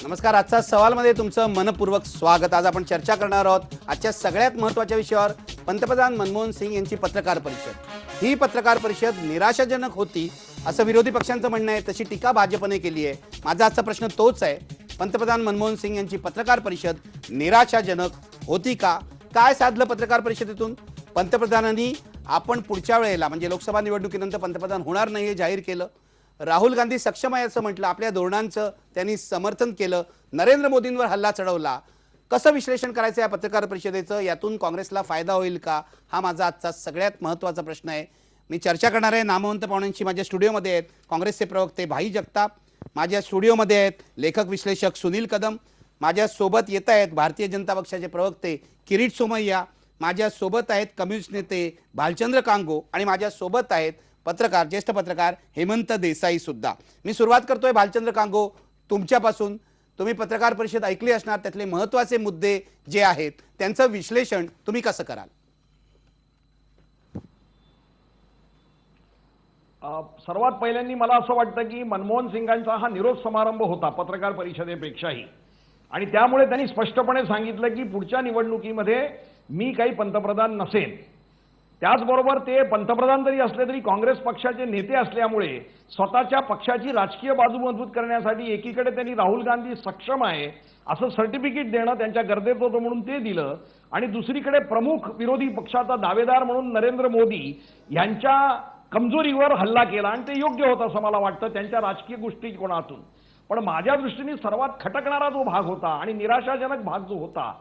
नमस्कार. आजचा सवालमध्ये तुमचं मनपूर्वक स्वागत. आज आपण चर्चा करणार आहोत आजच्या सगळ्यात महत्त्वाच्या विषयावर, पंतप्रधान मनमोहन सिंग यांची पत्रकार परिषद. ही पत्रकार परिषद निराशाजनक होती असं विरोधी पक्षांचं म्हणणं आहे, तशी टीका भाजपने केली आहे. माझा आजचा प्रश्न तोच आहे, पंतप्रधान मनमोहन सिंग यांची पत्रकार परिषद निराशाजनक होती का? काय साधलं पत्रकार परिषदेतून? पंतप्रधानांनी आपण पुढच्या वेळेला म्हणजे लोकसभा निवडणुकीनंतर पंतप्रधान होणार नाही हे जाहीर केलं. राहुल गांधी सक्षम आहे असं म्हटलं, आपल्या धोरणांचं त्यांनी समर्थन केलं, नरेंद्र मोदींवर हल्ला चढवला. कसं विश्लेषण करायचं या पत्रकार परिषदेचं? यातून काँग्रेसला फायदा होईल का? हा माझा आजचा सगळ्यात महत्त्वाचा प्रश्न आहे. मी चर्चा करणार आहे नामवंत पाहुण्यांशी. माझ्या स्टुडिओमध्ये आहेत काँग्रेसचे प्रवक्ते भाई जगताप, माझ्या स्टुडिओमध्ये आहेत लेखक विश्लेषक सुनील कदम, माझ्यासोबत येत आहेत भारतीय जनता पक्षाचे प्रवक्ते किरीट सोमय्या, माझ्यासोबत आहेत कम्युनिस्ट नेते भालचंद्र कांगो आणि माझ्यासोबत आहेत पत्रकार, ज्येष्ठ पत्रकार हेमंत देसाई सुद्धा. मी सुरुवात करतोय भालचंद्र कांगो तुमच्यापासून. तुम्ही पत्रकार परिषद ऐकली असणार, त्यातले महत्त्वाचे मुद्दे जे आहेत त्यांचं विश्लेषण तुम्ही कसं कराल? सर्वात पहिल्यांदा मला असं वाटतं की मनमोहन सिंगांचा हा निरोप समारंभ होता पत्रकार परिषदेपेक्षाही, आणि त्यामुळे त्यांनी स्पष्टपणे सांगितलं की पुढच्या निवडणुकीमध्ये मी काही पंतप्रधान नसेन. त्याचबरोबर ते पंतप्रधान जरी असले तरी काँग्रेस पक्षाचे नेते असल्यामुळे स्वतःच्या पक्षाची राजकीय बाजू मजबूत करण्यासाठी एकीकडे त्यांनी राहुल गांधी सक्षम आहे असं सर्टिफिकेट देणं त्यांच्या गरजेचं होतं म्हणून ते दिलं, आणि दुसरीकडे प्रमुख विरोधी पक्षाचा दावेदार म्हणून नरेंद्र मोदी यांच्या कमजोरीवर हल्ला केला, आणि ते योग्य होतं असं मला वाटतं त्यांच्या राजकीय दृष्टिकोनातून. पण माझ्या दृष्टीने सर्वात खटकणारा जो भाग होता आणि निराशाजनक भाग जो होता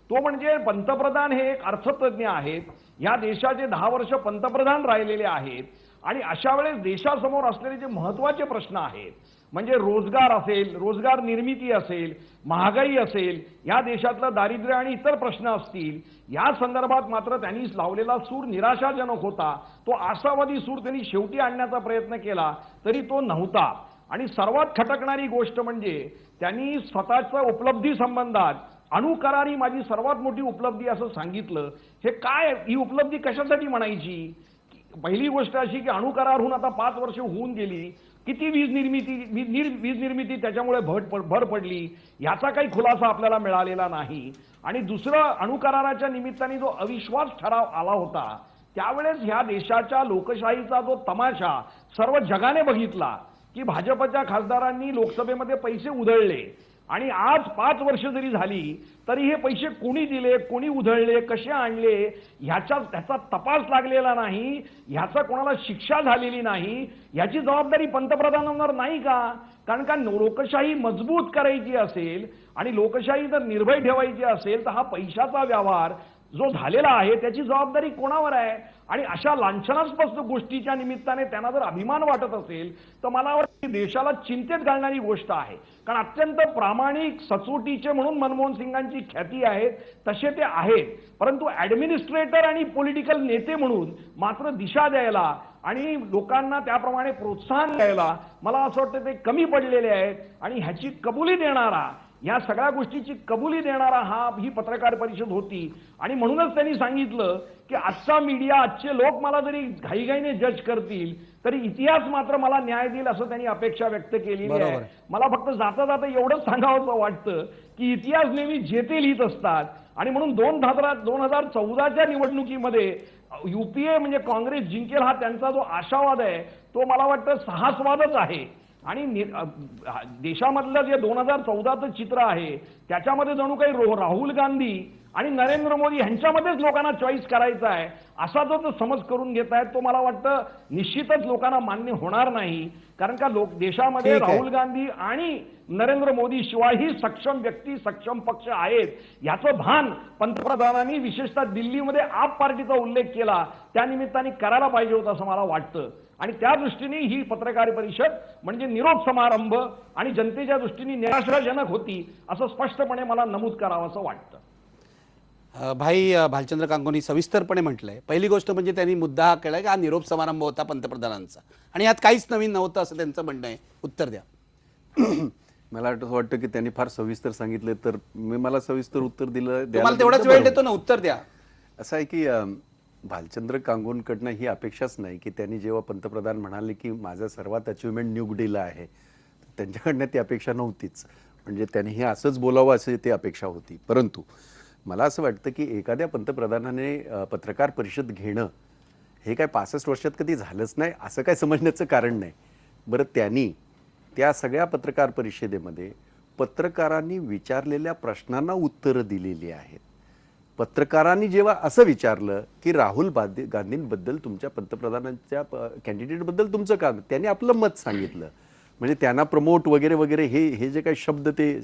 तो म्हणजे पंतप्रधान हे एक अर्थतज्ञ आहेत, या देशाचे 10 वर्ष पंतप्रधान राहिलेले आहेत, आणि अशा वेळेस देशासमोर असलेले जे महत्त्वाचे प्रश्न आहेत म्हणजे रोजगार असेल, रोजगार निर्मिती असेल, महागाई असेल, या देशातलं दारिद्र्य आणि इतर प्रश्न असतील, या संदर्भात मात्र त्यांनी लावलेला सूर निराशाजनक होता. तो आशावादी सूर त्यांनी शेवटी आणण्याचा प्रयत्न केला तरी तो नव्हता. आणि सर्वात खटकणारी गोष्ट म्हणजे त्यांनी स्वतःच्या उपलब्धी संबंधात अणुकरार ही माझी सर्वात मोठी उपलब्धी असं सांगितलं. हे काय, ही उपलब्धी कशासाठी म्हणायची? पहिली गोष्ट अशी की अणुकरार होऊन आता 5 वर्ष होऊन गेली, किती वीज निर्मिती त्याच्यामुळे भर पडली याचा काही खुलासा आपल्याला मिळालेला नाही. आणि दुसरं, अणुकराराच्या निमित्ताने जो अविश्वास ठराव आला होता त्यावेळेस ह्या देशाच्या लोकशाहीचा जो तमाशा सर्व जगाने बघितला की भाजपच्या खासदारांनी लोकसभेमध्ये पैसे उधळले, आणि आज 5 वर्ष जरी झाली तरी हे पैसे कोणी दिले, कोणी उधळले, कसे आणले ह्याचा तपास लागलेला नाही, ह्याचा कोणाला शिक्षा झालेली नाही. याची जबाबदारी पंतप्रधानांवर नाही का? कारण का लोकशाही मजबूत करायची असेल आणि लोकशाही जर निर्भय ठेवायची असेल तर हा पैशाचा व्यवहार जो झालेला आहे त्याची जबाबदारी कोणावर आहे? आणि अशा लांछनास्पद गोष्टीच्या निमित्ताने त्यांना जर अभिमान वाटत असेल तर मला वाटतं देशाला चिंतेत घालणारी गोष्ट आहे. कारण अत्यंत प्रामाणिक, सचोटीचे म्हणून मनमोहन सिंगांची ख्याती आहे, तसे ते आहेत, परंतु ॲडमिनिस्ट्रेटर आणि पॉलिटिकल नेते म्हणून मात्र दिशा द्यायला आणि लोकांना त्याप्रमाणे प्रोत्साहन द्यायला मला असं वाटतं ते कमी पडलेले आहेत. आणि ह्याची कबुली देणारा, या सगळ्या गोष्टीची कबुली देणारा ही पत्रकार परिषद होती. आणि म्हणूनच त्यांनी सांगितलं की आजचा मीडिया, आजचे लोक मला जरी घाईघाईने जज करतील तरी इतिहास मात्र मला न्याय देईल असं त्यांनी अपेक्षा व्यक्त केलेली आहे. मला फक्त जाता जाता एवढंच सांगावंसं वाटतं की इतिहास नेहमी जेते लिहित असतात, आणि म्हणून 2014च्या निवडणुकीमध्ये युपीए म्हणजे काँग्रेस जिंकेल हा त्यांचा जो आशावाद आहे तो मला वाटतं साहसवादच आहे. आणि देशामधलं जे 2014चं चित्र आहे त्याच्यामध्ये जणू काही राहुल गांधी आणि नरेंद्र मोदी यांच्यामध्येच लोकांना चॉईस करायचा आहे असा जो समज करून घेत आहेत तो मला वाटतं निश्चितच लोकांना मान्य होणार नाही. कारण का देशामध्ये राहुल गांधी आणि नरेंद्र मोदी शिवायही सक्षम व्यक्ती, सक्षम पक्ष आहेत याचं भान पंतप्रधानांनी विशेषतः दिल्लीमध्ये आप पार्टीचा उल्लेख केला त्या निमित्ताने करायला पाहिजे होतं असं मला वाटतं. आणि त्या दृष्टीने ही पत्रकार परिषद म्हणजे निरोप समारंभ आणि जनतेच्या दृष्टीने निराशाजनक होती असं स्पष्टपणे मला नमूद करावं असं वाटतं. भाई भालचंद्र कांगोनी सविस्तरपणे म्हटलंय. पहिली गोष्ट म्हणजे त्यांनी मुद्दा हा केलाय की हा निरोप समारंभ होता पंतप्रधानांचा आणि यात काहीच नवीन नव्हतं असं त्यांचं म्हणणं आहे. उत्तर द्या. मला वाटतं की त्यांनी फार सविस्तर सांगितले, तर मला सविस्तर उत्तर दिलं. तुम्हाला तेवढाच वेळ देतो ना, उत्तर द्या. असं आहे की भालचंद्र कांगोंकडनं ही अपेक्षाच नाही की त्यांनी जेव्हा पंतप्रधान म्हणाले की माझा सर्वात अचिव्हमेंट न्यू दिला आहे, त्यांच्याकडनं ती अपेक्षा नव्हतीच. म्हणजे त्यांनी हे असंच बोलावं असे ते अपेक्षा होती. परंतु मला असं वाटतं की एखाद्या पंतप्रधानाने पत्रकार परिषद घेणं हे काय 65 वर्षात कधी झालंच नाही असं काय समजण्याचं कारण नाही. बरं, त्यांनी त्या सगळ्या पत्रकार परिषदेमध्ये पत्रकारांनी विचारलेल्या प्रश्नांना उत्तरं दिलेली आहेत. पत्रकारांनी जेव्हा असं विचारलं की राहुल गांधींबद्दल, तुमच्या पंतप्रधानांच्या कॅन्डिडेटबद्दल तुमचं काम, त्यांनी आपलं मत सांगितलं. म्हणजे त्यांना प्रमोट वगैरे वगैरे हे जे काही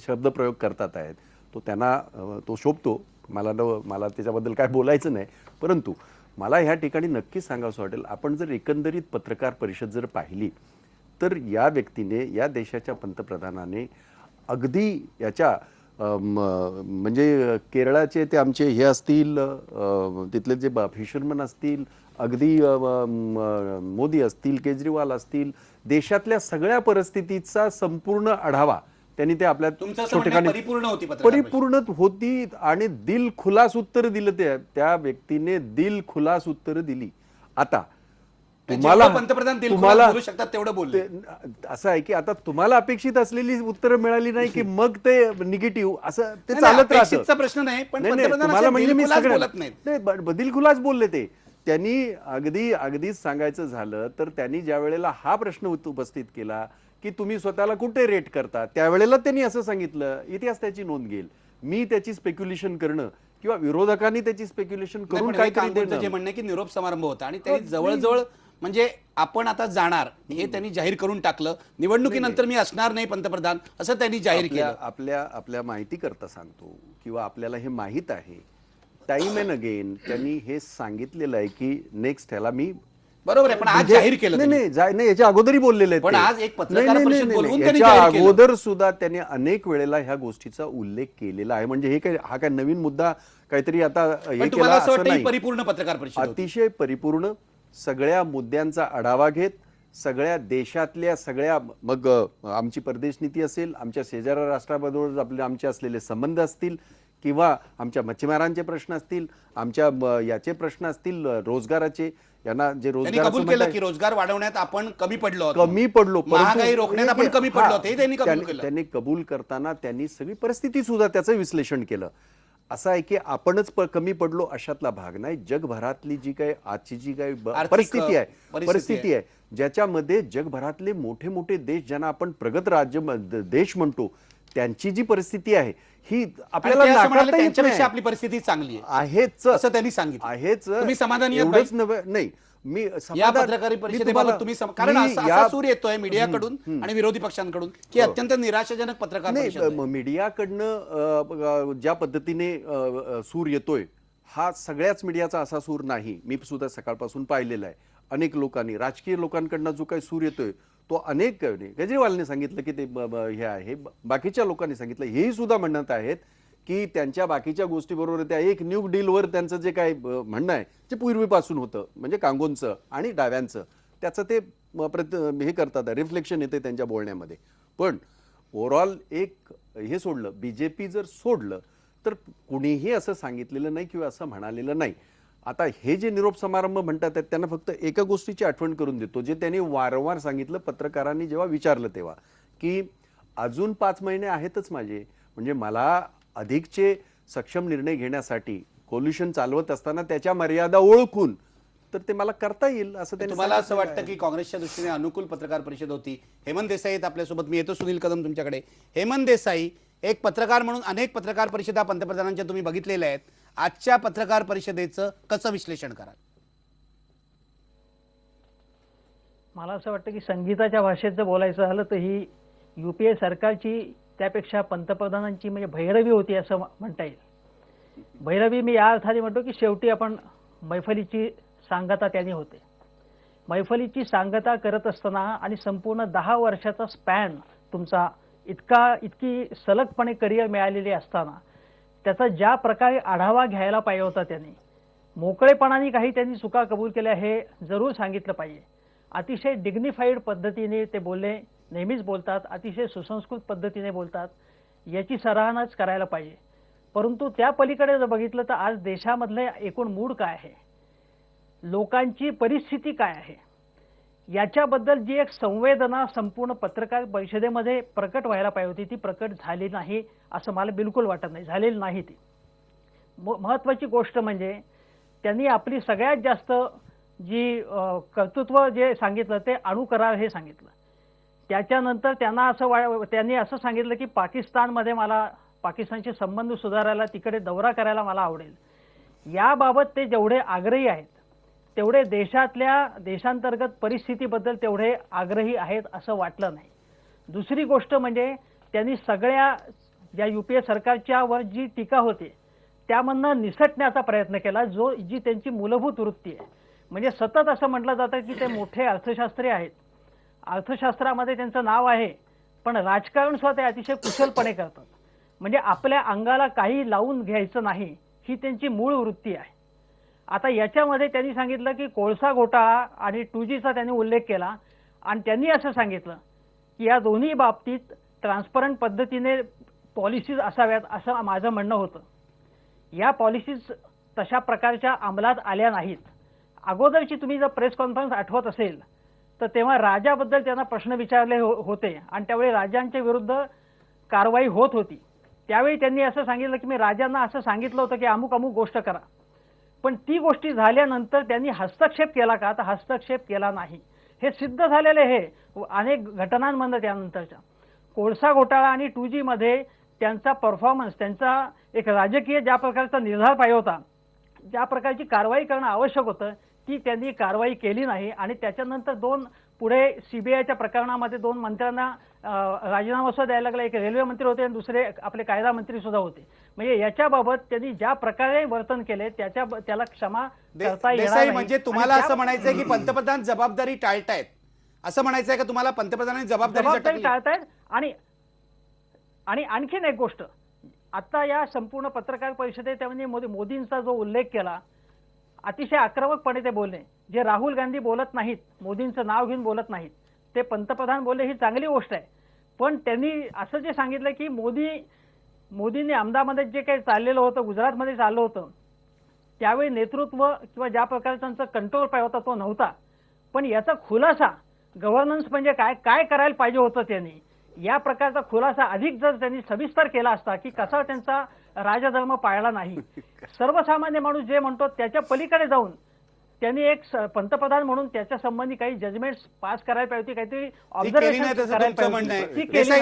शब्दप्रयोग करतात आहेत तो त्यांना तो शोभतो. मला त्याच्याबद्दल काय बोलायचं नाही. परंतु मला ह्या ठिकाणी नक्कीच सांगावंसं वाटेल, आपण जर एकंदरीत पत्रकार परिषद जर पाहिली तर या व्यक्तीने, या देशाच्या पंतप्रधानाने अगदी याच्या म्हणजे केरळाचे ते आमचे हे असतील, तिथले जे फिशरमन असतील, अगदी मोदी असतील, केजरीवाल असतील, देशातल्या सगळ्या परिस्थितीचा संपूर्ण आढावा त्यांनी ते आपल्या तुमचं असं म्हणणं आहे, परिपूर्ण होती पत्रकार परिपूर्ण होती आणि दिलखुलास उत्तर दिलं. त्या व्यक्तीने दिलखुलास उत्तर दिली. आता तुम्हाला पंतप्रधान दिलखुलास बोलू शकतात तेवढं बोलले. असं आहे की आता तुम्हाला अपेक्षित असलेली उत्तरं मिळाली नाही की मग ते निगेटिव्ह असं ते नाही, चालत अपेक्षितचा प्रश्न नाही, पण पंतप्रधान तुम्हाला असं म्हणजे मी दिलखुलास सगळं बोलत नाहीत. नाही, दिलखुलास बोलले ते. त्यांनी अगदीच सांगायचं झालं तर त्यांनी ज्या वेळेला हा प्रश्न उपस्थित केला की तुम्ही स्वतःला कुठे रेट करता, त्यावेळेला त्यांनी असं सांगितलं, इतिहास त्याची नोंद घेईल. मी त्याची स्पेक्युलेशन करणं किंवा विरोधकांनी त्याची स्पेक्युलेशन नाही, करून पण काय हे कांगोरचं जे म्हणणं आहे की निरोप समारंभ होता आणि त्यांनी जवळजवळ म्हणजे आपण आता जाणार हे त्यांनी जाहीर करून टाकलं. निवडणुकीनंतर मी असणार नाही पंतप्रधान असं त्यांनी जाहीर केलं. आपल्या माहिती करता सांगतो किंवा आपल्याला हे माहित आहे, टाइम अँड अगेन त्यांनी हे सांगितलेलं आहे की नेक्स्ट ह्याला मी बरोबर आहे, पण आज जाहीर केलं त्यांनी. नाही, याच्या अगोदरही बोललेले आहेत पण ते. आज एक पत्रकार नाही, नाही, परिषद नाही, बोलवून नाही, त्यांनी याच्या जाहीर केलं. अगोदर सुद्धा त्यांनी अनेक वेळेला ह्या गोष्टीचा उल्लेख केलेला आहे. म्हणजे हे काय, हा काय नवीन मुद्दा काहीतरी आता हे पण केला तुम्हाला असं असं वाटतं ही नाही. परिपूर्ण पत्रकार परिषद होती? अतिशय परिपूर्ण, सगळ्या मुद्द्यांचा आढावा घेत, सगळ्या देशातल्या सगळ्या, मग आमची परदेश नीती असेल, आमच्या शेजाऱ्या राष्ट्राबरोबर आमचे असलेले संबंध असतील किंवा आमच्या मच्छीमारांचे प्रश्न असतील, आमच्या याचे प्रश्न असतील रोजगाराचे, यांना जे त्यांनी रोजगार कबूल केलं की रोजगार वाढवण्यात आपण कमी पडलो आहोत. पडलो, महागाई रोखण्यात आपण कमी पडलो आहोत, हे त्यांनी कबूल केलं. त्यांनी कबूल करताना त्यांनी सगळी परिस्थिती सुद्धा त्याचं विश्लेषण केलं. असं आहे की आपणच कमी पडलो अशातला भाग नाही. जगभरातली जी काही आजची जी काही परिस्थिती आहे ज्याच्यामध्ये जगभरातले मोठे मोठे देश, ज्यांना आपण प्रगत राज्य देश म्हणतो, त्यांची जी परिस्थिती आहे ही आपल्याला नाकारता येत त्यांच्यापेक्षा नाही. आपली परिस्थिती चांगली आहेच असं त्यांनी सांगितलं. आहेच. तुम्ही समाधानी आहात एवढंच भाई? नव्हे, नाही मी या पत्रकार परिषदेबाबत तुम्ही कारण असा सूर येतोय मीडियाकडून आणि विरोधी पक्षांकडून की अत्यंत निराशाजनक पत्रकार परिषद आहे. मीडियाकडनं ज्या पद्धतीने सूर येतोय, हा सगळ्याच मीडियाचा असा सूर नाही. मी सुद्धा सकाळपासून पाहिलेला आहे. अनेक लोकांनी, राजकीय लोकांकडनं जो काही सूर येतोय तो अनेक, केजरीवालने सांगितलं की ते हे आहे, बाकीच्या लोकांनी सांगितलं, हेही सुद्धा म्हणत आहेत की त्यांच्या बाकीच्या गोष्टीबरोबर त्या एक न्यू डीलवर त्यांचं जे काय म्हणणं आहे जे पूर्वीपासून होतं, म्हणजे कांगोंचं आणि डाव्यांचं, त्याचं ते हे करतात, रिफ्लेक्शन येते त्यांच्या बोलण्यामध्ये. पण ओव्हरऑल एक हे सोडलं, बीजेपी जर सोडलं तर कुणीही असं सांगितलेलं नाही किंवा असं म्हणालेलं नाही. आता हे जे निरोप समारंभ म्हणतात आहेत त्यांना फक्त एका गोष्टीची आठवण करून देतो, जे त्यांनी वारंवार सांगितलं पत्रकारांनी जेव्हा विचारलं तेव्हा, की अजून 5 महिने आहेतच माझे, म्हणजे मला अधिकचे सक्षम निर्णय घेण्यासाठी कोल्युशन चालवत असताना त्याच्या मर्यादा ओळखून तर ते मला करता येईल असं त्यांनी. तुम्हाला असं वाटतं की काँग्रेसच्या दृष्टीने अनुकूल पत्रकार परिषद होती? हेमंत देसाई आहेत आपल्यासोबत, मी येतो सुनील कदम तुमच्याकडे. हेमंत देसाई, एक पत्रकार म्हणून अनेक पत्रकार परिषदा पंतप्रधानांच्या तुम्ही बघितलेल्या आहेत, आजच्या पत्रकार परिषदेचं कसं विश्लेषण कराल? मला असं वाटतं की संगीताच्या भाषेत जर बोलायचं झालं तर ही युपीए सरकारची त्यापेक्षा पंतप्रधानांची म्हणजे भैरवी होती असं म्हणता येईल. भैरवी मी या अर्थाने म्हणतो की शेवटी आपण मैफलीची सांगता त्यांनी होते. मैफलीची सांगता करत असताना आणि संपूर्ण 10 वर्षाचा स्पॅन तुमचा इतकी सलगपणे करिअर मिळालेली असताना त्याचा ज्या प्रकारे आढावा घ्यायला पाहिजे होता, त्यांनी मोकळेपणाने काही त्यांनी चुका कबूल केल्या हे जरूर सांगितलं पाहिजे. अतिशय डिग्निफाईड पद्धतीने ते बोलले, नेहमीच बोलतात, अतिशय सुसंस्कृत पद्धतीने बोलतात, याची सराहनाच करायला पाहिजे. परंतु त्या पलीकडे जर बघितलं तर आज देशामधले एकूण मूड काय आहे, लोकांची परिस्थिती काय आहे, याच्याबद्दल जी एक संवेदना संपूर्ण पत्रकार परिषदेमध्ये प्रकट व्हायला पाहिजे होती ती प्रकट झाली नाही असं मला बिलकुल वाटत नाही, झालेली नाही ती. महत्त्वाची गोष्ट म्हणजे त्यांनी आपली सगळ्यात जास्त जी कर्तृत्व जे सांगितलं ते अणु करार हे सांगितलं. त्याच्यानंतर त्यांनी असं सांगितलं की पाकिस्तानमध्ये मला पाकिस्तानचे संबंध सुधारायला तिकडे दौरा करायला मला आवडेल. याबाबत ते जेवढे आग्रही आहेत तेवढे देशांतर्गत परिस्थितीबद्दल तेवढे आग्रही आहेत असं वाटलं नाही. दुसरी गोष्ट म्हणजे त्यांनी सगळ्या ज्या UPA सरकारच्या वर जी टीका होती त्यामधनं निसटण्याचा प्रयत्न केला, जी त्यांची मूलभूत वृत्ती आहे. म्हणजे सतत असं म्हटलं जातं की ते मोठे अर्थशास्त्री आहेत, अर्थशास्त्रामध्ये त्यांचं नाव आहे, पण राजकारण सुद्धा ते अतिशय कुशलपणे करतात. म्हणजे आपल्या अंगाला काही लावून घ्यायचं नाही ही त्यांची मूळ वृत्ती आहे. आता याच्यामध्ये त्यांनी सांगितलं की कोळसा घोटाळा आणि 2Gचा त्यांनी उल्लेख केला आणि त्यांनी असं सांगितलं की या दोन्ही बाबतीत ट्रान्सपरंट पद्धतीने पॉलिसीज असाव्यात असं माझं म्हणणं होतं. या पॉलिसीज तशा प्रकारच्या अंमलात आल्या नाहीत. अगोदरची तुम्ही जर प्रेस कॉन्फरन्स आठवत असेल तर तेव्हा राजाबद्दल त्यांना प्रश्न विचारले होते आणि त्यावेळी राजांच्या विरुद्ध कारवाई होत होती. त्यावेळी त्यांनी असं सांगितलं की मी राजांना असं सांगितलं होतं की अमुक अमुक गोष्ट करा, पण ती गोष्टी झाल्यानंतर त्यांनी हस्तक्षेप केला का, तर हस्तक्षेप केला नाही. हे सिद्ध झालेले हे अनेक घटनांमध्ये त्यानंतरच्या कोळसा घोटाळा आणि 2G मध्ये त्यांचा परफॉर्मन्स, त्यांचा एक राजकीय ज्या प्रकारचा निर्धार पाहिजे होता, ज्या प्रकारची कारवाई करणं आवश्यक होतं ती त्यांनी कारवाई केली नाही. आणि त्याच्यानंतर पुढे CBIच्या प्रकरणामध्ये 2 मंत्र्यांना राजीनामा सुद्धा द्यायला लागला. एक रेल्वे मंत्री होते आणि दुसरे आपले कायदा मंत्री सुद्धा होते. म्हणजे याच्याबाबत त्यांनी ज्या प्रकारे वर्तन केले त्याला क्षमा करता येणार देसाई, नाही. म्हणजे तुम्हाला असं म्हणायचंय की पंतप्रधान जबाबदारी टाळतायत असं म्हणायचंय का तुम्हाला? पंतप्रधानांनी जबाबदारी टाळतायत. आणि आणखीन एक गोष्ट, आता या संपूर्ण पत्रकार परिषदेत त्यांनी मोदींचा जो उल्लेख केला, अतिशय आक्रमकपणे ते बोलले. जे राहुल गांधी बोलत नाहीत, मोदींचं नाव घेऊन बोलत नाहीत, ते पंतप्रधान बोलले ही चांगली गोष्ट आहे. पण त्यांनी असं जे सांगितलं की मोदींनी अहमदाबादमध्ये जे काही चाललेलं होतं, गुजरातमध्ये चाललं होतं, त्यावेळी नेतृत्व किंवा ज्या प्रकारचा त्यांचा कंट्रोल पाहिजे होता तो नव्हता. पण याचा खुलासा गव्हर्नन्स म्हणजे काय करायला पाहिजे होतं त्यांनी, या प्रकारचा खुलासा अधिक जर त्यांनी सविस्तर केला असता की कसा त्यांचा राजधर्म पाळला नाही. सर्वसामान्य माणूस जे म्हणतो त्याच्या पलीकडे जाऊन त्यांनी एक पंतप्रधान म्हणून त्याच्या संबंधी काही जजमेंट्स पास करायला पाहिजे, काहीतरी ऑब्झर्वेशन.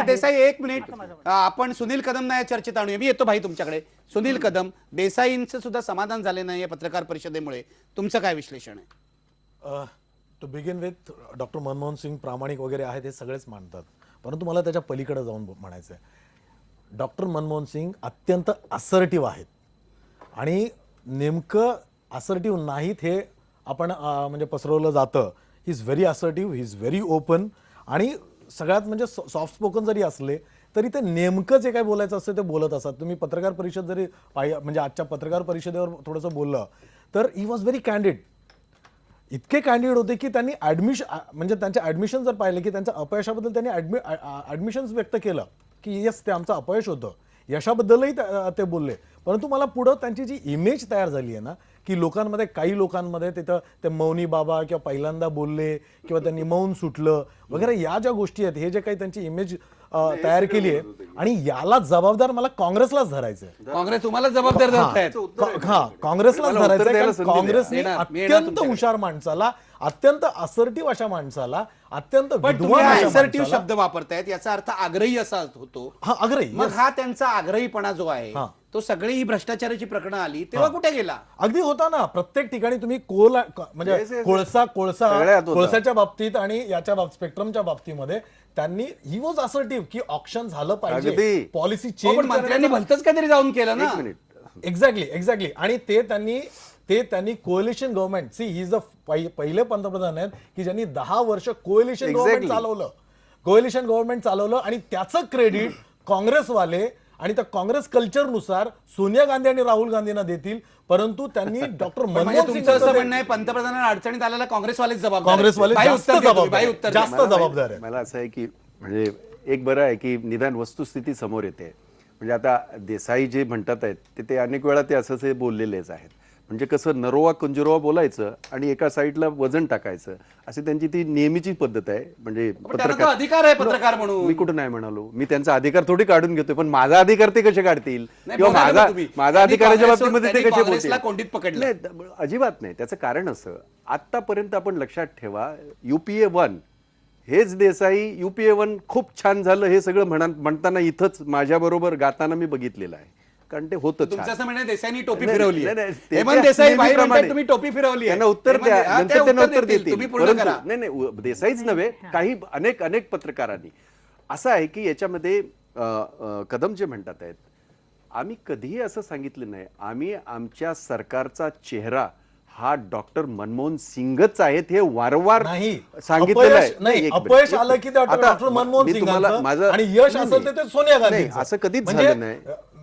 देसाई, एक मिनिट, आपण सुनील कदम या चर्चेत आणूया. मी येतो भाई तुमच्याकडे. सुनील कदम, देसाईंचं सुद्धा समाधान झाले नाही या पत्रकार परिषदेमुळे, तुमचं काय विश्लेषण आहे? To begin with, doctor Manmohan Singh प्रामाणिक वगैरे आहेत हे सगळेच मानतात, परंतु मला त्याच्या पलीकडे जाऊन म्हणायचं आहे. डॉक्टर मनमोहन सिंग अत्यंत असर्टिव्ह आहेत आणि नेमकं असर्टिव्ह नाहीत हे आपण म्हणजे पसरवलं जातं. He is very assertive, he is very open आणि सगळ्यात म्हणजे सॉफ्ट स्पोकन जरी असले तरी ते नेमकं जे काही बोलायचं असतं ते बोलत असतात. तुम्ही पत्रकार परिषद जरी म्हणजे आजच्या पत्रकार परिषदेवर थोडंसं बोललं तर ही वॉज व्हेरी कॅन्डिड. इतके कॅन्डिडेट होते की त्यांनी म्हणजे त्यांचे ॲडमिशन जर पाहिले की त्यांच्या अपयशाबद्दल त्यांनी ॲडमिशन्स व्यक्त केलं की येस ते आमचं अपयश होतं, यशाबद्दलही ते बोलले. परंतु मला पुढं त्यांची जी इमेज तयार झाली आहे ना की काही लोकांमध्ये तिथं ते मौनी बाबा किंवा पहिल्यांदा बोलले किंवा त्यांनी मौन सुटलं वगैरे या ज्या गोष्टी आहेत, हे जे काही त्यांची इमेज तयार केली आहे आणि याला जबाबदार मला काँग्रेसलाच धरायचंय. काँग्रेस तुम्हाला जबाबदार धरतायत? हा, काँग्रेसलाच धरायचंय. काँग्रेसने अत्यंत हुशार माणसाला, अत्यंत असर्टिव्ह अशा माणसाला, अत्यंत असर्टिव्ह शब्द वापरतायत याचा अर्थ आग्रही असा होतो. हा, आग्रही. मग हा त्यांचा आग्रहीपणा जो आहे तो सगळी ही भ्रष्टाचाराची प्रकरणं आली तेव्हा कुठे गेला? अगदी होता ना. प्रत्येक ठिकाणी तुम्ही म्हणजे कोळसाच्या बाबतीत आणि याच्या स्पेक्ट्रमच्या बाबतीमध्ये त्यांनी ही वॉज असर्टिव्ह की ऑप्शन झालं पाहिजे, पॉलिसी चेंज. मंत्र्यांनी भलतंच काहीतरी जाऊन केलं ना. एक्झॅक्टली. आणि ते त्यांनी coalition government, see he is the पहिले पंतप्रधान आहेत की ज्यांनी 10 वर्ष कोएलिशन गव्हर्नमेंट चालवलं आणि त्याचं क्रेडिट काँग्रेसवाले आणि त्या काँग्रेस कल्चरनुसार सोनिया गांधी आणि राहुल गांधींना देतील. परंतु त्यांनी डॉक्टर मनमोहन सिंग असं म्हणणं आहे पंतप्रधानांना अडचणीत आलेला काँग्रेसवालेच जास्त जबाबदार आहे. मला असं आहे की म्हणजे एक बरं आहे की निदान वस्तुस्थिती समोर येते. म्हणजे आता देसाई जे म्हणतात आहेत ते अनेक वेळा ते असंच बोललेलेच आहेत, म्हणजे कसं नरोवा कंजुरोवा बोलायचं आणि एका साईडला वजन टाकायचं, अशी त्यांची ती नेहमीची पद्धत आहे. म्हणजे पण त्यांना तो अधिकार आहे पत्रकार म्हणून. मी कुठं नाही म्हणालो, मी त्यांचा अधिकार थोडी काढून घेतोय, पण माझा अधिकार ते कसे काढतील नाही, किंवा बोला ना तुम्ही. माझा त्यांनी अधिकाराच्या काँग्रेस- बाबतीमध्ये ते त्यांनी कसे काँग्रेसला बोलतील? कोंडीत पकडलं. नाही, अजिबात नाही. त्याचं कारण असं, आतापर्यंत आपण लक्षात ठेवा, UPA 1 हेच देसाई UPA 1 खूप छान झालं हे सगळं म्हणताना इथंच माझ्याबरोबर गाताना मी बघितलेलं आहे, कारण ते होतं तुमचं छान. असं म्हणणं देसाईंनी टोपी नाही, फिरवली नाही, नाही, ते हेमंत त्या देसाई बाहेर नेहमीप्रमाणे. म्हणतात तुम्ही टोपी फिरवली आहे. त्यांना उत्तर हेमंत द्या, हा, नंतर ते त्यांना उत्तर देतील. देतील. तुम्ही पूर्ण परंतु करा. नाही देसाईच नव्हे, काही अनेक पत्रकारांनी असं आहे की याच्यामध्ये कदम जे म्हणतात आहेत, आम्ही कधीही असं सांगितलं नाही, आम्ही आमच्या सरकारचा चेहरा हा डॉक्टर मनमोहन सिंगच आहेत हे वारंवार नाही, सांगितलेलं आहे. अपयश- नाही, एक मिनिट. अपयश आलं की ते आता डॉक्टर मनमोहन मी तुम्हाला सिंगांचं माझं- आणि यश नाही, असेल तर ते सोनिया नाही, गांधींचं. असं कधीच म्हणजे, झालं नाही.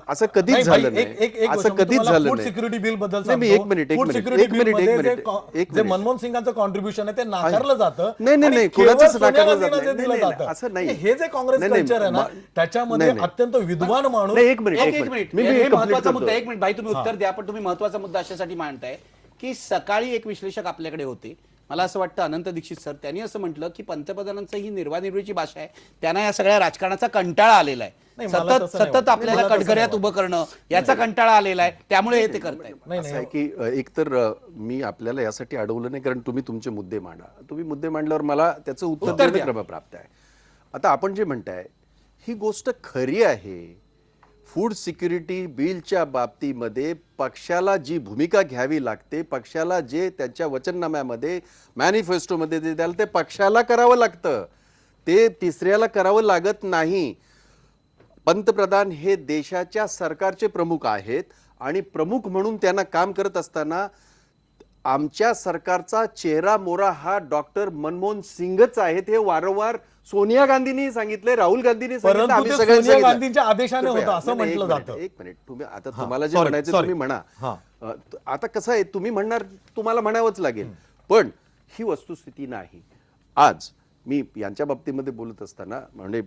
असं कधीच नाही, भाई, झालं एक नाही. गोष्ट असं मी कधीच तुम्हाला झालं फूड नाही. सिक्युरिटी बिल बद्दल नाही, मी सांगतो. एक मिनिट, फूड सिक्युरिटी बिलमध्ये जे मनमोहन सिंगांचं कॉन्ट्रीब्युशन आहे ते नाकारलं जातं. नाही, आणि कुणाचंच केवळ सोनिया नाकारलं जात गांधींना नाही. जे दिलं नाही, नाही, जातं. असं नाही. हे जे काँग्रेस नाही, नाही, कल्चर आहे ना, त्याच्यामध्ये नाही, नाही. अत्यंत विद्वान माणूस. नाही, एक मिनिट एक मिनिट मी हे complete महत्वाचा करतो. मुद्दा आहे. एक मिनिट भाई तुम्ही उत्तर द्या, पण तुम्ही महत्वाचा मुद्दा अशासाठी मांडताय की सकाळी एक विश्लेषक आपल्याकडे होते, मला असं वाटतं अनंत दीक्षित सर, त्यांनी असं म्हटलं की पंतप्रधानांचं ही निर्वानिर्वीची भाषा आहे, त्यांना या सगळ्या राजकारणाचा कंटाळा आलेला आहे. नाही, मला सतत तसं नाही सतत वाटत. आपल्याला मला तसं कटघऱ्यात नाही उभं करणं याचा कंटाळा आलेला आहे, त्यामुळे हे ते करतायत. नाही, असं आहे की एकतर मी आपल्याला यासाठी अडवलं नाही, कारण तुम्ही तुमचे मुद्दे मांडा. तुम्ही मुद्दे मांडल्यावर मला त्याचं उत्तर उत्तर देणं द्या. क्रमप्राप्त आहे. आता आपण जे म्हणताय ही गोष्ट खरी आहे. फूड सिक्युरिटी बिलच्या बाबतीमध्ये पक्षाला जी भूमिका घ्यावी लागते, पक्षाला जे त्यांच्या वचननाम्यामध्ये मॅनिफेस्टोमध्ये जे द्याल ते पक्षाला करावं लागतं, ते तिसऱ्याला करावं लागत नाही. पंतप्रधान हे देशाच्या सरकारचे प्रमुख आहेत आणि प्रमुख म्हणून त्यांना काम करत असताना आमच्या सरकारचा चेहरा मोरा हा डॉक्टर मनमोहन सिंगच आहेत हे वारंवार सोनिया गांधींनी सांगितले, राहुल गांधींनी सांगितलं, परंतु आम्ही ते सगळ्यांनी सोनिया सांगितलं. गांधींच्या आदेशाने तुम्ही- होतं असं नाही, म्हटलं एक मिनिट, जातं. एक मिनिट तुम्ही आता हा, तुम्हाला जे sorry, म्हणायचं sorry. तुम्ही म्हणा. हा. आता कसं आहे, तुम्ही म्हणणार तुम्हाला म्हणावंच लागेल, पण ही वस्तुस्थिती नाही. आज मी यांच्या बाबतीमध्ये बोलत असताना म्हणजे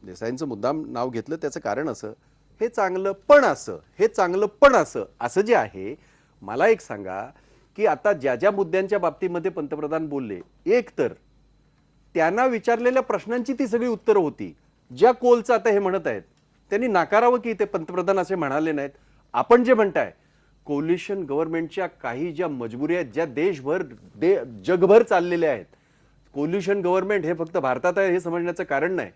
देसाईंचं मुद्दाम नाव घेतलं, त्याचं कारण असं, हे चांगलं पण असं, हे चांगलं पण असं, असं जे आहे, मला एक सांगा की आता ज्या ज्या मुद्द्यांच्या बाबतीमध्ये पंतप्रधान बोलले, एक तर त्यांना विचारलेल्या प्रश्नांची ती सगळी उत्तरं होती. ज्या कोलचं आता हे म्हणत आहेत त्यांनी नाकारावं की ते पंतप्रधान असे म्हणाले नाहीत. आपण जे म्हणताय कोलिशन गव्हर्नमेंटच्या काही ज्या मजबुरी आहेत, ज्या देशभर जगभर चाललेल्या आहेत, कोलिशन गव्हर्नमेंट हे फक्त भारतात आहे हे समजण्याचं कारण नाही.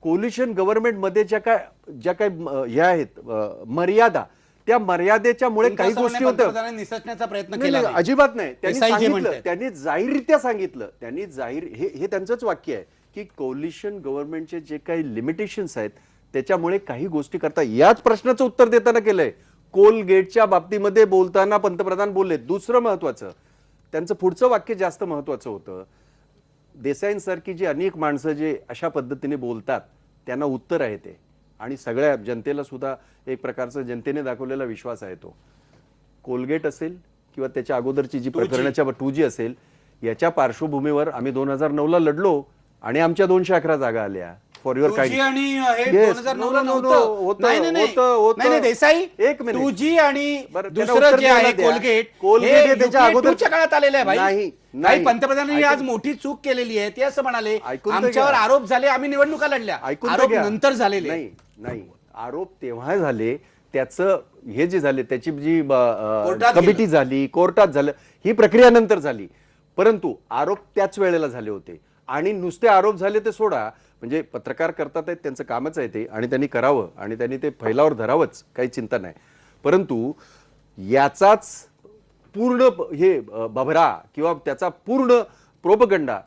कोलिशन गव्हर्नमेंटमध्ये ज्या काय हे आहेत मर्यादा, त्या मर्यादेच्या मुळे काही गोष्टी होत्या. पंतप्रधानांनी निसटण्याचा प्रयत्न नाही, केला नाही, नाही. अजिबात नाही. त्यांनी देसाई जे सांगितलं, म्हणतायत. त्यांनी जाहीररित्या सांगितलं, त्यांनी जाहीर हे त्यांचंच वाक्य आहे की कोलिशन गव्हर्नमेंटचे जे काही लिमिटेशन्स आहेत त्याच्यामुळे काही गोष्टी करता. याच प्रश्नाचं उत्तर देताना केलंय. कोलगेटच्या बाबतीमध्ये बोलताना पंतप्रधान बोलले. दुसरं महत्वाचं, त्यांचं पुढचं वाक्य जास्त महत्वाचं होतं. देसाईंसारखी जी अनेक माणसं जे अशा पद्धतीने बोलतात त्यांना उत्तर आहे ते, आणि सगळ्या जनतेला सुद्धा एक प्रकारचा जनतेने दाखवलेला विश्वास आहे तो. कोलगेट असेल किंवा त्याच्या अगोदरची जी प्रकरणाच्या 2G असेल, याच्या पार्श्वभूमीवर आम्ही 2009ला लढलो आणि आमच्या 211 जागा आल्या. फॉर युअर 2G आणि हे Yes. 2009 No, no, no, नव्हतं. नाही, नाही, नाही. नाही, नाही, देसाई, एक मिनिट. 2G आणि बरं, त्याला दुसरं उत्तर जे आहे द्यायला द्या. कोलगेट कोलगेट हे त्याच्या UPA अगोदर- 2च्या काळात आलेलं आहे भाई. नाही, काही नाही. पंतप्रधानांनी आज ऐकून- मोठी चूक केलेली आहे ते असं म्हणाले. ऐकून तर आमच्यावर घ्या. आरोप झाले, आम्ही निवडणुका लढल्या. ऐकून तर आरोप घ्या. नंतर झालेले. नाही नाही, आरोप तेव्हा झाले, त्याचं हे जे झाले त्याची जी कोर्टात कमिटी झाली, कोर्टात झालं, ही प्रक्रिया नंतर झाली. परंतु आरोप त्याच वेळेला झाले होते. आणि नुसते आरोप झाले ते सोडा, म्हणजे पत्रकार करतात आहेत, त्यांचं कामच आहे ते, आणि त्यांनी करावं आणि त्यांनी ते फैलावर धरावंच, काही चिंता नाही. परंतु याचाच पूर्ण हे बभरा किंवा त्याचा पूर्ण प्रोपगंडा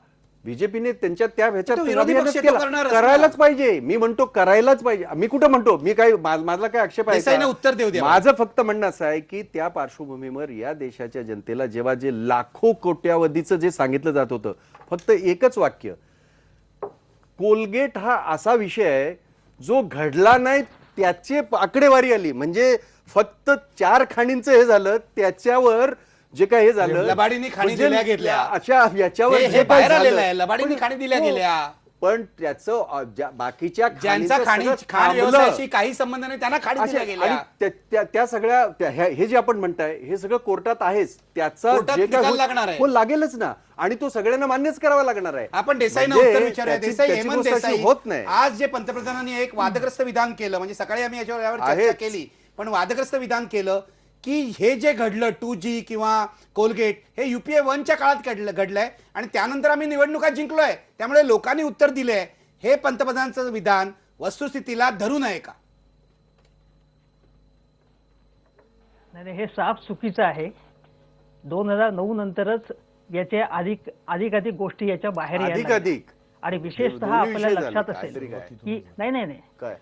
बीजेपीने त्यांच्या त्या ह्याच्यात तो विरोधी अभियानात पक्ष तो केला. करणारच करायलाच पाहिजे. मी म्हणतो करायलाच पाहिजे. मी कुठं म्हणतो, मी काय माझा काय आक्षेप आहे देसाईने का? उत्तर देऊ द्या. माझं फक्त म्हणणं असं आहे की त्या पार्श्वभूमीवर या देशाच्या जनतेला जेव्हा जे लाखो कोट्यावधीचं जे सांगितलं जात होतं, फक्त एकच वाक्य, कोलगेट हा असा विषय आहे जो घडला नाही, त्याची आकडेवारी आली. म्हणजे फक्त 4 खाणींचं हे झालं, त्याच्यावर जे काय हे झालं, लबाडीने खाणी म्हणजे दिल्या घेतल्या. अशा याच्यावर हे जे काय बाहेर झालं, आलेलं आहे. लबाडीने खाणी दिल्या गेल्या. पण त्याचं बाकीच्या ज्यांचा खाणीचं खाण सगळं थांबलं. व्यवसायाशी काही संबंध नाही त्यांना खाडी अच्छा, दिल्या आणि गेल्या. त्या सगळ्या हे जे आपण म्हणताय हे सगळं कोर्टात आहेच, त्याचा कोर्टात जे काय निकाल लागणार आहे. हो लागेलच ना, आणि तो सगळ्यांना मान्यच करावा लागणार आहे. आपण देसाईंना म्हणजे उत्तर विचारूया. त्याची- देसाई, त्याची हेमंत गोष्ट अशी देसाई, होत नाही. आज जे पंतप्रधानांनी एक वादग्रस्त विधान केलं, म्हणजे सकाळी आम्ही यावर चर्चा आहेच. केली, पण वादग्रस्त विधान केलं की हे जे घडलं 2G किंवा कोलगेट हे UPA 1च्या काळात घडलंय आणि त्यानंतर आम्ही निवडणुका जिंकलोय, त्यामुळे लोकांनी उत्तर दिलंय. हे पंतप्रधानांचं विधान वस्तुस्थितीला धरू नये का? नाही, हे साफ चुकीचं आहे. 2009 नंतरच याच्या अधिक गोष्टी याच्या बाहेर यायला लागल्या. अधिक आणि विशेषतः दोन्ही विषय आपल्याला झाले, लक्षात काहीतरी असेल काय? की नाही काय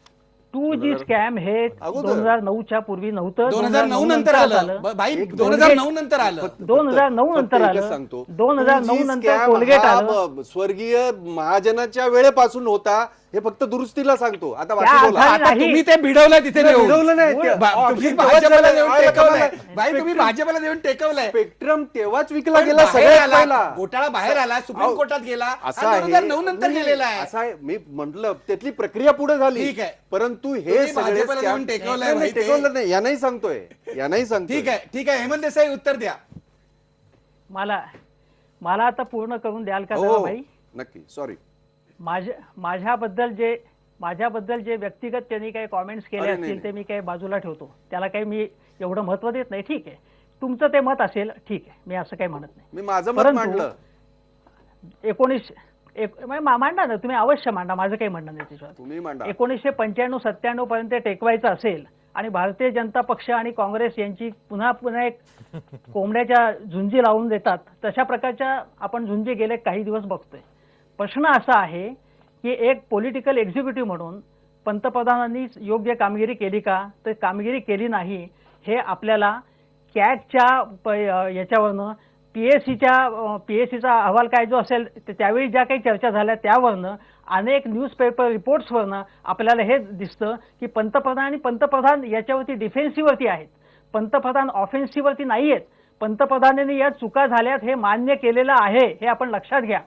2G स्कॅम हे अगोदर. 2009च्या पूर्वी नव्हतं. 2009 नंतर आलं. भाई, एक 2009 नंतर आलं. फक्त- 2009 फक्त नंतर एकच आलं. सांगतो 2009 2G नंतर scam कोलगेट हा आलं. स्वर्गीय महाजनाच्या वेळेपासून होता. हे फक्त दुरुस्तीला सांगतो. आता त्या बाकी बोला. आधारे आता नाही. तुम्ही ते भिडवलंय तिथे नाही, नेऊन. भिडवलं नाही. ते- तुम्ही तेव्हाच भाजपला झालं. देऊन आयला टेकवलंय. कमाल. भाई, तुम्ही भाजपला देऊन टेकवलंय. स्पेक्ट्रम तेव्हाच विकला पण गेला बाहेर सगळ्यात आला, पहिला. घोटाळा बाहेर आला, सुप्रीम अहो, कोर्टात गेला, असं हा आहे. 2009 नंतर नाही, गेलेला आहे. असं आहे. मी म्हंटल त्यातली प्रक्रिया पुढे झाली. ठीक आहे. परंतु हे तुम्ही सगळे भाजपला scam- देऊन टेकवलंय नाही, नाही, माहिती आहे. टेकवलं नाही. यानाही सांगतोय. ठीक आहे, ठीक आहे. हेमंत देसाई, उत्तर द्या. मला आता पूर्ण करून द्याल का जरा हो भाई? नक्की. सॉरी. माझ्याबद्दल जे व्यक्तिगत त्यांनी काही कॉमेंट्स केले अरे नाही, असतील ते मी काही बाजूला ठेवतो. त्याला काही मी एवढं महत्व देत नाही. ठीक आहे, तुमचं ते मत असेल, ठीक आहे, मी असं काही म्हणत नाही. मी माझं मत परंतु मांडलं. मांडा ना तुम्ही, अवश्य मांडा, माझं काही म्हणणं नाही त्याच्यावर. तुम्ही मांडा. 1995-97 पर्यंत टेकवायचं असेल आणि भारतीय जनता पक्ष आणि काँग्रेस यांची पुन्हा एक कोंबड्याच्या झुंजी लावून देतात, तशा प्रकारच्या आपण झुंजी गेले काही दिवस बघतोय. प्रश्न असा आहे की एक पॉलिटिकल एक्झिक्युटिव्ह म्हणून पंतप्रधानांनी योग्य कामगिरी केली का? तर कामगिरी केली नाही. हे आपल्याला कॅगच्या याच्यावरनं PSCचा अहवाल काय जो असेल त्यावेळी ज्या काही चर्चा झाल्या त्यावरनं, अनेक न्यूजपेपर रिपोर्ट्सवरनं आपल्याला हे दिसतं की पंतप्रधान याच्यावरती डिफेन्सिव्हवरती आहेत. पंतप्रधान ऑफेन्सिव्हवरती नाही आहेत. पंतप्रधानांनी या चुका झाल्यात हे मान्य केलेलं आहे, हे आपण लक्षात घ्या.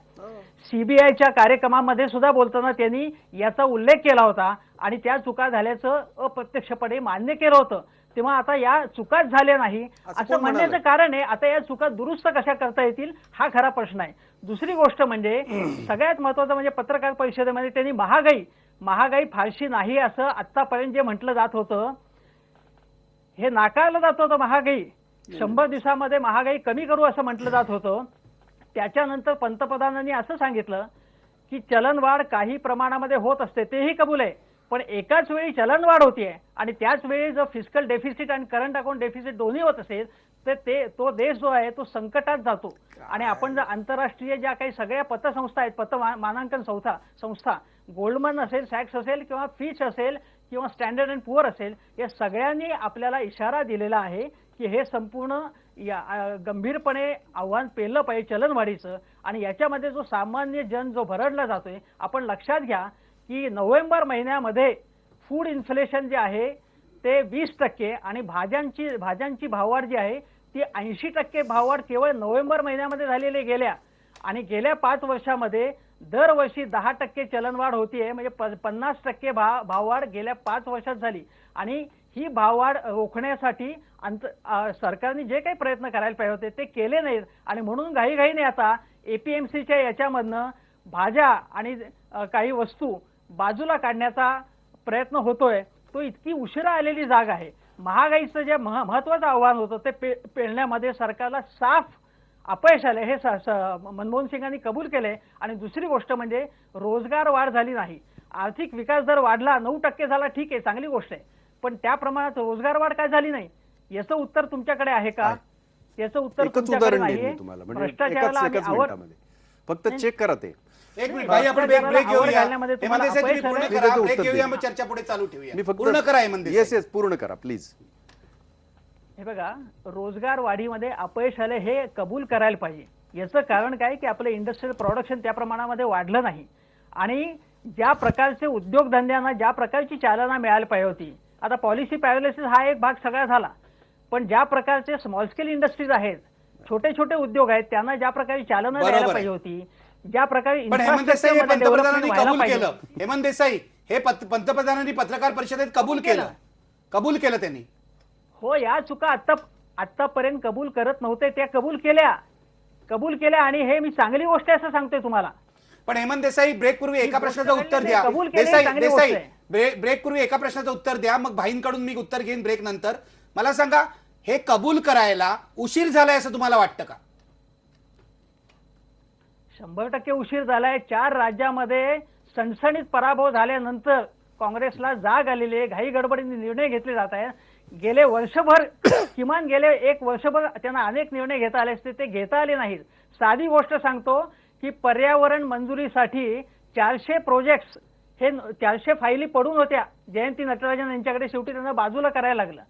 CBIच्या कार्यक्रमामध्ये सुद्धा बोलताना त्यांनी याचा उल्लेख केला होता आणि त्या चुका झाल्याचं अप्रत्यक्षपणे मान्य केलं होतं. तेव्हा आता या चुकाच झाल्या नाही असं कोण म्हणण्याचं म्हणालं? कारण आहे. आता या चुका दुरुस्त कशा करता येतील हा खरा प्रश्न आहे. दुसरी गोष्ट म्हणजे सगळ्यात महत्वाचं म्हणजे पत्रकार परिषदेमध्ये त्यांनी महागाई फारशी नाही असं आतापर्यंत जे म्हटलं जात होतं हे नाकारलं जात होतं. महागाई 100 दिवसामध्ये महागाई कमी करू असं म्हटलं जात होतं. त्याच्यानंतर पंतप्रधानांनी असं सांगितलं की चलनवाढ काही प्रमाणामध्ये होत असते, तेही कबूल आहे, पण एकाच वेळी चलनवाढ होतीये आणि त्याच वेळी जर फिस्कल डेफिसिट आणि करंट अकाउंट डेफिसिट दोन्ही होत असेल तर तो देश जो आहे तो संकटात जातो. आणि आपण जर आंतरराष्ट्रीय ज्या काही सगळ्या पतसंस्था आहेत, मानांकन संस्था, गोल्डमन असेल, सॅक्स असेल किंवा फिच असेल किंवा स्टँडर्ड अँड पुअर असेल, या सगळ्यांनी आपल्याला इशारा दिलेला आहे की हे संपूर्ण गंभीरपणे आव्हान पेललं पाहिजे चलनवाढीचं. आणि याच्यामध्ये जो सामान्य जन जो भरडला जातोय, आपण लक्षात घ्या की नोव्हेंबर महिन्यामध्ये फूड इन्फ्लेशन जे आहे ते 20% आणि भाज्यांची भाववाढ जी आहे ती 80% भाववाढ केवळ नोव्हेंबर महिन्यामध्ये झालेली गेल्या. आणि गेल्या 5 वर्षामध्ये दरवर्षी 10% चलनवाढ होतीये, म्हणजे 50% भाववाढ गेल्या 5 वर्षात झाली. आणि ही भाववाढ रोखण्यासाठी सरकारने जे काही प्रयत्न करायला पाहिजे होते ते केले नाहीत. आणि म्हणून घाईघाईने आता APMCच्या याच्यामधनं भाज्या आणि काही वस्तू बाजूला काढण्याचा प्रयत्न होतोय. तो इतकी उशिरा आलेली जाग आहे. महागाईचं जे महत्वाचं आव्हान होतं ते पेलण्यामध्ये सरकारला साफ अपयश आले, हे मनमोहन सिंगांनी कबूल केले. आणि दुसरी गोष्ट म्हणजे रोजगार वाढ झाली नाही. आर्थिक विकास जर वाढला 9% झाला, ठीक आहे, चांगली गोष्ट आहे, पण त्या प्रमाणात रोजगार वाढ काय झाली नाही. याचं उत्तर तुमच्याकडे आहे का? याचं उत्तर एकच तुमच्याकडे उदाहरण देईन नाहीये. मी तुम्हाला, म्हणजे भ्रष्टाचाराला आम्ही एकच मिनिटामध्ये फक्त चेक करा ते. एक मिनिट भाई, आपण ब्रेक घेऊया. हेमंत देसाई, तुम्ही पूर्ण मी करा. त्याचं ब्रेक उत्तर घेऊया, देईन. मग चर्चा पुढे चालू ठेवूया. मी फक्त पूर्ण करा हेमंत देसाई. येस पूर्ण करा प्लीज. हे बघा, रोजगार वाढीमध्ये अपयश आले हे कबूल करायला पाहिजे. याचं कारण काय की आपलं इंडस्ट्रियल प्रोडक्शन त्या प्रमाणामध्ये वाढलं नाही. आणि ज्या प्रकारचे उद्योगधंद्यांना ज्या प्रकारची चालना मिळायला पाहिजे होती, आता पॉलिसी पॅरालिसिस हा एक भाग सगळा झाला, पण ज्या प्रकारचे स्मॉल स्केल इंडस्ट्रीज आहेत, छोटे छोटे उद्योग आहेत, त्यांना ज्या प्रकारे चालना द्यायला पाहिजे होती ज्या प्रकारे पण हेमंत देसाई हे infrastructure मध्ये पंतप्रधानांनी development व्हायला कबूल पाहिजे केलं. होतं. हेमंत देसाई हे पंतप्रधानांनी पत्रकार परिषदेत कबूल केलं. कबूल केलं त्यांनी. हो, या चुका आतापर्यंत कबूल करत नव्हते, त्या कबूल केल्या आणि हे मी चांगली गोष्ट आहे असं सांगतोय तुम्हाला. पण हेमंत देसाई ब्रेक पूर्वी एका ही गोष्ट प्रश्नाचं उत्तर घडली द्या. नाही, कबूल केली, देसाई चांगली गोष्ट देसाई आहे. ब्रेक पूर्वी एका प्रश्नाचं उत्तर द्या, मग भाईंकडून मी उत्तर घेईन ब्रेक नंतर. मला सांगा, हे कबूल करायला उशीर झालाय असं तुम्हाला वाटतं का? 100% उशीर झालाय. 4 राज्यामध्ये सणसणीत पराभव झाल्यानंतर काँग्रेसला जाग आलेली आहे. घाई गडबडीने निर्णय घेतले जात आहेत. गेले वर्षभर किमान गेले 1 वर्षभर त्यांना अनेक निर्णय घेता आले असते, ते घेता आले नाहीत. साधी गोष्ट सांगतो की पर्यावरण मंजुरीसाठी 400 प्रोजेक्ट्स, हे 400 फायली पडून होत्या जयंती नटराजन यांच्याकडे, शेवटी त्यांना बाजूला करायला लागलं.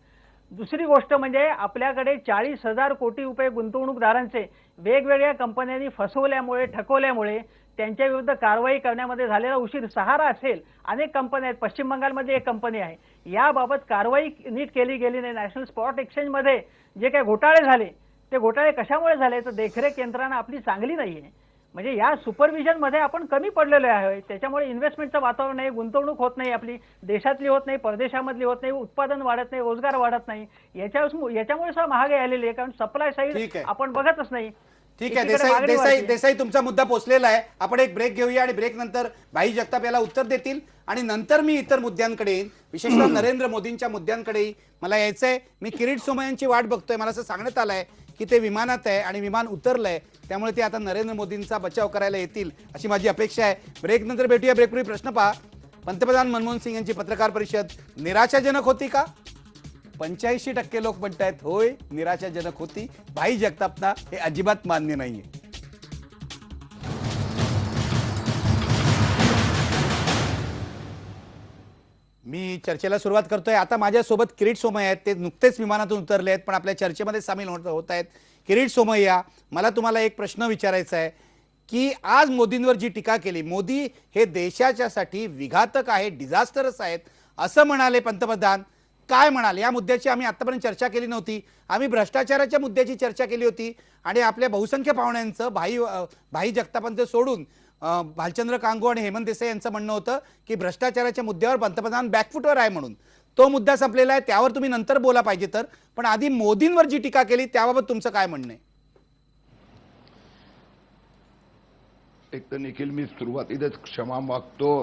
दुसरी गोष्ट म्हणजे आपल्याकडे 40,000 कोटी रुपये गुंतवणूकदारांचे वेगवेगळ्या कंपन्यांनी फसवल्यामुळे, ठकवल्यामुळे त्यांच्या विरुद्ध कारवाई करण्यामध्ये झालेला उशीर. सहारा असेल, अनेक कंपन्या आहेत, पश्चिम बंगालमध्ये एक कंपनी आहे, याबाबत कारवाई नीट केली गेली नाही. नॅशनल स्पॉट एक्सचेंजमध्ये जे काही घोटाळे झाले, ते घोटाळे कशामुळे झाले? तर देखरेख यंत्रणा आपली चांगली नाहीये. म्हणजे या सुपरविजनमध्ये आपण कमी पडलेलो आहे. त्याच्यामुळे इन्व्हेस्टमेंटचं वातावरण नाही, गुंतवणूक होत नाही, आपली देशातली होत नाही, परदेशामधली होत नाही, उत्पादन वाढत नाही, रोजगार वाढत नाही. याच्यामुळे सगळं महागाई आलेली आहे, कारण सप्लाय ठीक साईड आहे. आपण बघतच नाही. ठीक आहे. एकीकडे देसाई मागणी देसाई वाढते. देसाई तुमचा मुद्दा पोचलेला आहे. आपण एक ब्रेक घेऊया आणि ब्रेक नंतर भाई जगताप याला उत्तर देतील आणि नंतर मी इतर मुद्द्यांकडे येईन, विशेषतः नरेंद्र मोदींच्या मुद्द्यांकडे मला यायचंय. मी किरीट सोमय्यांची वाट बघतोय. मला असं सांगण्यात आलंय की ते विमानात आहे आणि विमान उतरलंय, त्यामुळे ते आता नरेंद्र मोदींचा बचाव करायला येतील अशी माझी अपेक्षा आहे. ब्रेक नंतर भेटूया. ब्रेकपूर्वी प्रश्न पहा. पंतप्रधान मनमोहन सिंग यांची पत्रकार परिषद निराशाजनक होती का? 85% लोक म्हणतायत होय, निराशाजनक होती. भाई जगतापना हे अजिबात मान्य नाहीये. मी चर्चेला सुरुवात करतोय. आता माझ्यासोबत किरीट सोमय्या आहेत. ते नुकतेच विमानातून उतरले आहेत, पण आपल्या चर्चेमध्ये सामील होत आहेत. किरीट सोमय्या, मला तुम्हाला एक प्रश्न विचारायचा आहे की आज मोदींवर जी टीका केली, मोदी हे देशाच्यासाठी विघातक आहे, डिझास्टरच आहेत असं म्हणाले पंतप्रधान. काय म्हणाल? या मुद्द्याची आम्ही आतापर्यंत चर्चा केली नव्हती. आम्ही भ्रष्टाचाराच्या मुद्द्याची चर्चा केली होती आणि आपल्या बहुसंख्य पाहुण्यांचं भाई जगतापांचं सोडून भालचंद्र कांगो आणि हेमंत देसाई यांचं म्हणणं होतं की भ्रष्टाचाराच्या मुद्द्यावर पंतप्रधान बॅकफुटवर आहे म्हणून. तो मुद्दा संपलेला आहे, त्यावर तुम्ही नंतर बोला पाहिजे तर. पण आधी मोदींवर जी टीका केली त्याबाबत तुमचं काय म्हणणं आहे? एक तर निखिल, मी सुरुवातीलाच क्षमा मागतो.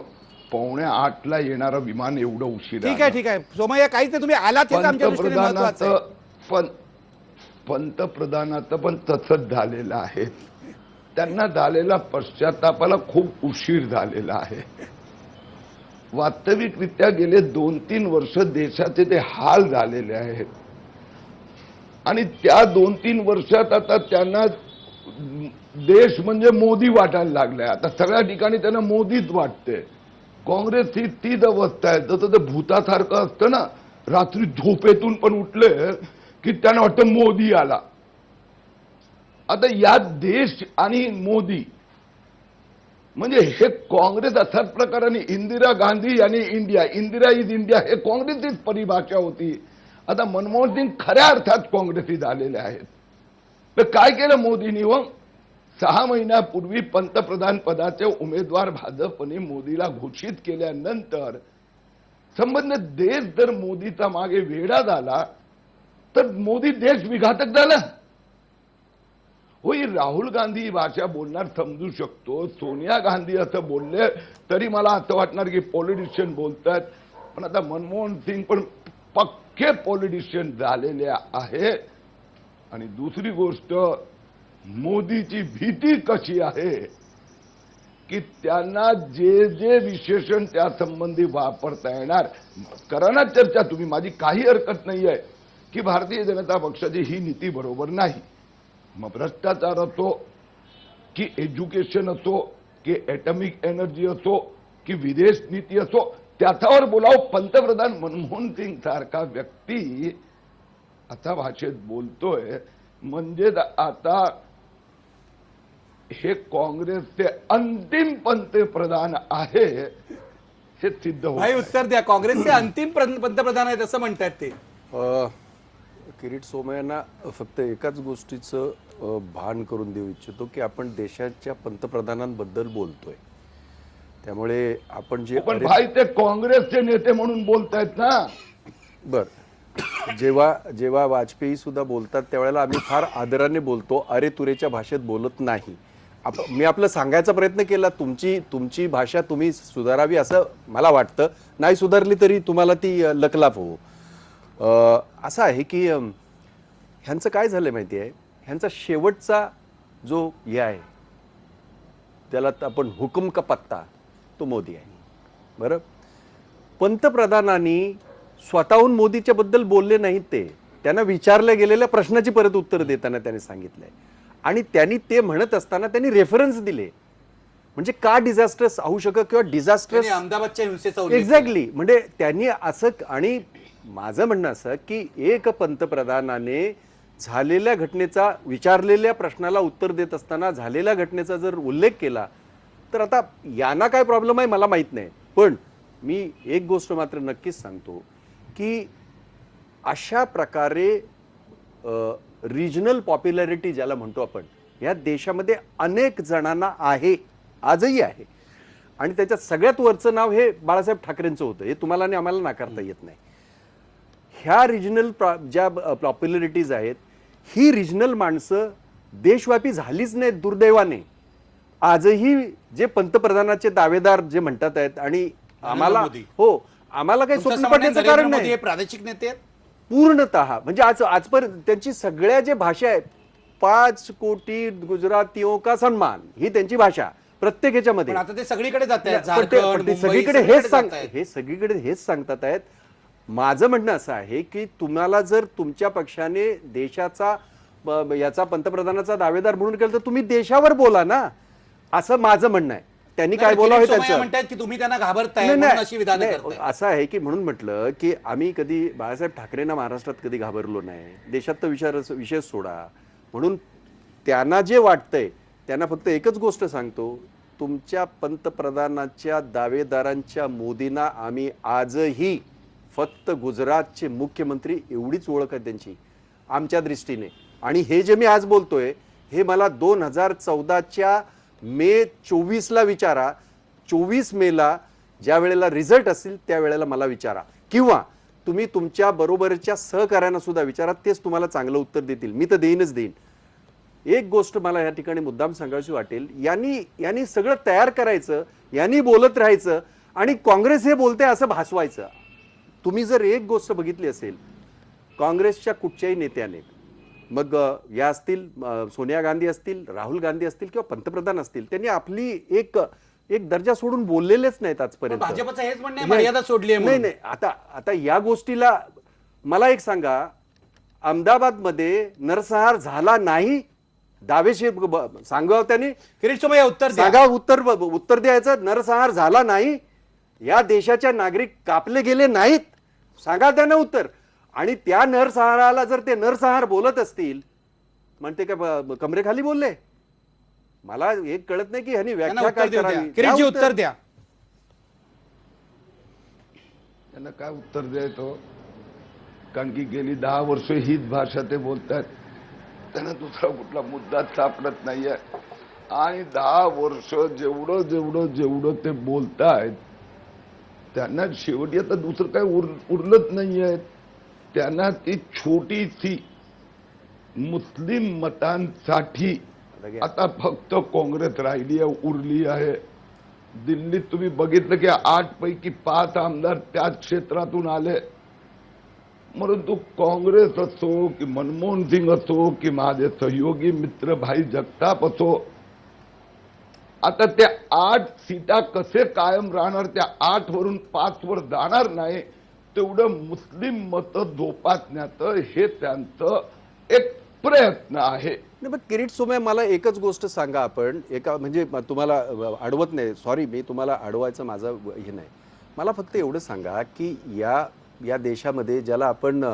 7:45ला येणारं विमान एवढं उशीर. ठीक आहे, ठीक आहे सोमय्या, काहीच नाही, तुम्ही आलात हेच आमच्या दृष्टीने महत्त्वाचं आहे. पंतप्रधानाचं पण तसंच झालेलं आहे. त्यांना झालेला पश्चात्तापाला खूप उशीर झालेला आहे. वास्तविकरित्या गेले 2-3 वर्ष देशाचे ते हाल झालेले आहेत आणि त्या 2-3 वर्षात आता त्यांना देश म्हणजे मोदी वाटायला लागलाय. आता सगळ्या ठिकाणी त्यांना मोदीच वाटते. काँग्रेस ही तीच अवस्था आहे. जसं ते भूतासारखं असतं ना, रात्री झोपेतून पण उठले की त्यांना वाटतं मोदी आला. आता या देश आणि मोदी म्हणजे हे काँग्रेस असाच प्रकाराने इंदिरा गांधी आणि इंडिया, इंदिरा इज इंडिया, हे काँग्रेसचीच परिभाषा होती. आता मनमोहन सिंग खऱ्या अर्थात काँग्रेसी झालेले आहेत. तर काय केलं मोदींनी? 6 महिन्यापूर्वी पंतप्रधान पदाचे उमेदवार भाजपने मोदीला घोषित केल्यानंतर संबंधित देश जर मोदीचा मागे वेडा झाला तर मोदी देश विघातक झाला. होय, राहुल गांधी ही भाषा बोलणार समजू शकतो, सोनिया गांधी असं बोलले तरी मला असं वाटणार की पॉलिटिशियन बोलतात. पण आता मनमोहन सिंग पण पक्के पॉलिटिशियन झालेले आहे. आणि दुसरी गोष्ट, मोदीची भीती कशी आहे की त्यांना जे जे विशेषण त्या संबंधी वापरता येणार. करा ना चर्चा तुम्ही, माझी काही हरकत नाही आहे की भारतीय जनता पक्षाची ही नीती बरोबर नाही. मग भ्रष्टाचार असो की एज्युकेशन असो की ॲटॉमिक एनर्जी असो की विदेश नीती असो, त्याच्यावर बोलावं. पंतप्रधान मनमोहन सिंग सारखा व्यक्ती आता भाषेत बोलतोय म्हणजे आता हे काँग्रेसचे अंतिम पंतप्रधान आहे हे सिद्ध होत भाई आहे. उत्तर द्या. काँग्रेसचे अंतिम पंतप्रधान आहेत असं म्हणतात ते. किरीट सोमय्यांना फक्त एकाच गोष्टीचं भान करून देऊ इच्छितो की आपण देशाच्या पंतप्रधानांबद्दल बोलतोय, त्यामुळे आपण जे पण भाई ते काँग्रेसचे नेते म्हणून बोलतायत ना. बर, जेव्हा वाजपेयी सुद्धा बोलतात त्यावेळेला आम्ही फार आदराने बोलतो, अरे तुरेच्या भाषेत बोलत नाही. मी आपलं सांगायचा प्रयत्न केला, तुमची भाषा तुम्ही सुधारावी असं मला वाटतं, नाही सुधारली तरी तुम्हाला ती लकलाप हो. असं आहे की ह्यांचं काय झालं माहिती आहे, ह्यांचा शेवटचा जो हे आहे त्याला आपण हुकुम का पत्ता, तो मोदी आहे. बरं, पंतप्रधानांनी स्वतःहून मोदीच्या बद्दल बोलले नाहीत, त्यांना विचारल्या गेलेल्या प्रश्नाची परत उत्तर देताना त्यांनी सांगितलंय, आणि त्यांनी ते म्हणत असताना त्यांनी रेफरन्स दिले. म्हणजे का डिझास्टर्स होऊ शकत किंवा डिझास्टर्स त्यांनी अहमदाबादच्या हिंसेचा उल्लेख एक्झॅक्टली, म्हणजे त्यांनी असं, आणि माझं म्हणणं असं की एक पंतप्रधानाने झालेल्या घटनेचा, विचारलेल्या प्रश्नाला उत्तर देत असताना झालेल्या घटनेचा जर उल्लेख केला तर आता यांना काय प्रॉब्लेम आहे मला माहित नाही. पण मी एक गोष्ट मात्र नक्कीच सांगतो की अशा प्रकारे रिजनल पॉप्युलॅरिटी ज्याला म्हणतो आपण, या देशामध्ये अनेक जणांना आहे, आजही आहे, आणि त्याच्यात सगळ्यात वरचं नाव हे बाळासाहेब ठाकरेंचं होतं, हे तुम्हाला आणि आम्हाला नाकारता येत नाही. ह्या रिजनल ज्या पॉप्युलरिटीज आहेत, ही रिजनल माणसं देशव्यापी झालीच नाहीत दुर्दैवाने. आजही जे पंतप्रधानाचे दावेदार जे म्हणतात आहेत, आणि आम्हाला मोदी. हो, आम्हाला काही तुमचं स्वप्न असं म्हणणं आहे, पडण्याचं कारण नरेंद्र मोदी नाही हे प्रादेशिक नेते आहेत? पूर्णतः. म्हणजे आजपर्यंत त्यांची सगळ्या जे भाषा आहेत, 5 कोटी गुजरातीयों का सन्मान, ही त्यांची भाषा प्रत्येक ह्याच्यामध्ये. पण आता ते सगळीकडे जात आहेत, पण ते झारखंड, मुंबई, सगळीकडे सगळीकडे हे सगळीकडे हेच सांगतात आहेत. माझं म्हणणं असं आहे की तुम्हाला जर तुमच्या पक्षाने देशाचा याचा पंतप्रधानाचा दावेदार म्हणून केलं तर तुम्ही देशावर बोला ना, असं माझं म्हणणं आहे. त्यांनी काय बोलावं हे त्यांचं. म्हणतात की तुम्ही त्यांना घाबरताय नाही, म्हणून अशी विधानं नाही, करताय. असं आहे की म्हणून म्हटलं की आम्ही कधी बाळासाहेब ठाकरेंना महाराष्ट्रात कधी घाबरलो नाही, देशात तर विषय सोडा. म्हणून त्यांना जे वाटतंय त्यांना फक्त एकच गोष्ट सांगतो, तुमच्या पंतप्रधानाच्या दावेदारांच्या मोदींना आम्ही आजही फक्त गुजरातचे मुख्यमंत्री एवढीच ओळख आहे त्यांची आमच्या दृष्टीने. आणि हे जे मी आज बोलतोय हे मला 2014च्या मे 24ला विचारा, 24 मेला ज्या वेळेला रिझल्ट असेल त्या वेळेला मला विचारा, किंवा तुम्ही तुमच्या बरोबरच्या सहकार्यांना सुद्धा विचारा, तेच तुम्हाला चांगलं उत्तर देतील. मी तर देईनच देईन. एक गोष्ट मला या ठिकाणी मुद्दाम सांगायची वाटेल, यांनी सगळं तयार करायचं, यांनी बोलत राहायचं आणि काँग्रेस हे बोलते असं भासवायचं. तुम्ही जर एक गोष्ट बघितली असेल, काँग्रेसच्या कुठच्याही नेत्याने, मग या असतील सोनिया गांधी असतील, राहुल गांधी असतील किंवा पंतप्रधान असतील, त्यांनी आपली एक दर्जा सोडून बोललेलेच नाहीत आजपर्यंत. भाजपचं हेच म्हणणं आहे, मर्यादा सोडली आहे नाही म्हणून. नाही, आता या गोष्टीला मला एक सांगा, अहमदाबादमध्ये नरसंहार झाला नाही, दावेशी सांगावं त्यांनी. किरीट सोमय्या उत्तर द्या. सांगा, उत्तर द्यायचं. नरसंहार झाला नाही, या देशाच्या नागरिक कापले गेले नाहीत, सांगा त्यांना उत्तर. आणि त्या नरसंहाराला जर ते नरसंहार बोलत असतील, म्हणते का कमरेखाली बोलले? मला एक कळत नाही की ह्यांनी व्याख्या काय करावी. किरीटजी उत्तर द्या. त्यांना काय उत्तर द्यायचं, कारण की गेली 10 वर्ष हीच भाषा ते बोलतात, त्यांना दुसरा कुठला मुद्दा सापडत नाहीये. आणि 10 वर्ष जेवढं ते बोलतायत, त्यांना शेवटी आता दुसरं काय उरलंच नाहीये. त्यांना ती छोटीशी मुस्लिम मतांसाठी आता फक्त काँग्रेस राहिली आहे, उरली आहे. दिल्लीत तुम्ही बघितलं की 8 पैकी 5 आमदार त्याच क्षेत्रातून आले. परंतु काँग्रेस असो की मनमोहन सिंग असो की माझे सहयोगी मित्र भाई जगताप असो, आता त्या 8 सीटा कसे कायम राहणार, त्या 8 वरून 5 वर जाणार नाही, तेवढं मुस्लिम मत जोपासण्याचं हे त्यांचं एक प्रयत्न आहे. पण किरीट सोमय्या, मला एकच गोष्ट सांगा, आपण एका म्हणजे तुम्हाला अडवत नाही, सॉरी, मी तुम्हाला अडवायचं माझं हे नाही, मला फक्त एवढं सांगा की या देशामध्ये ज्याला आपण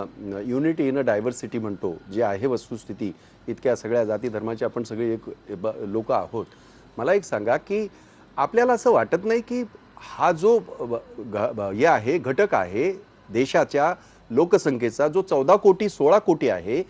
युनिटी इन अ डायव्हर्सिटी म्हणतो, जे आहे वस्तुस्थिती, इतक्या सगळ्या जाती धर्माचे आपण सगळे एक लोक आहोत. मला एक सांगा की आपल्याला असं वाटत नाही की हा जो हे आहे, घटक आहे देशाच्या लोकसंख्येचा जो 14 कोटी 16 कोटी आहे,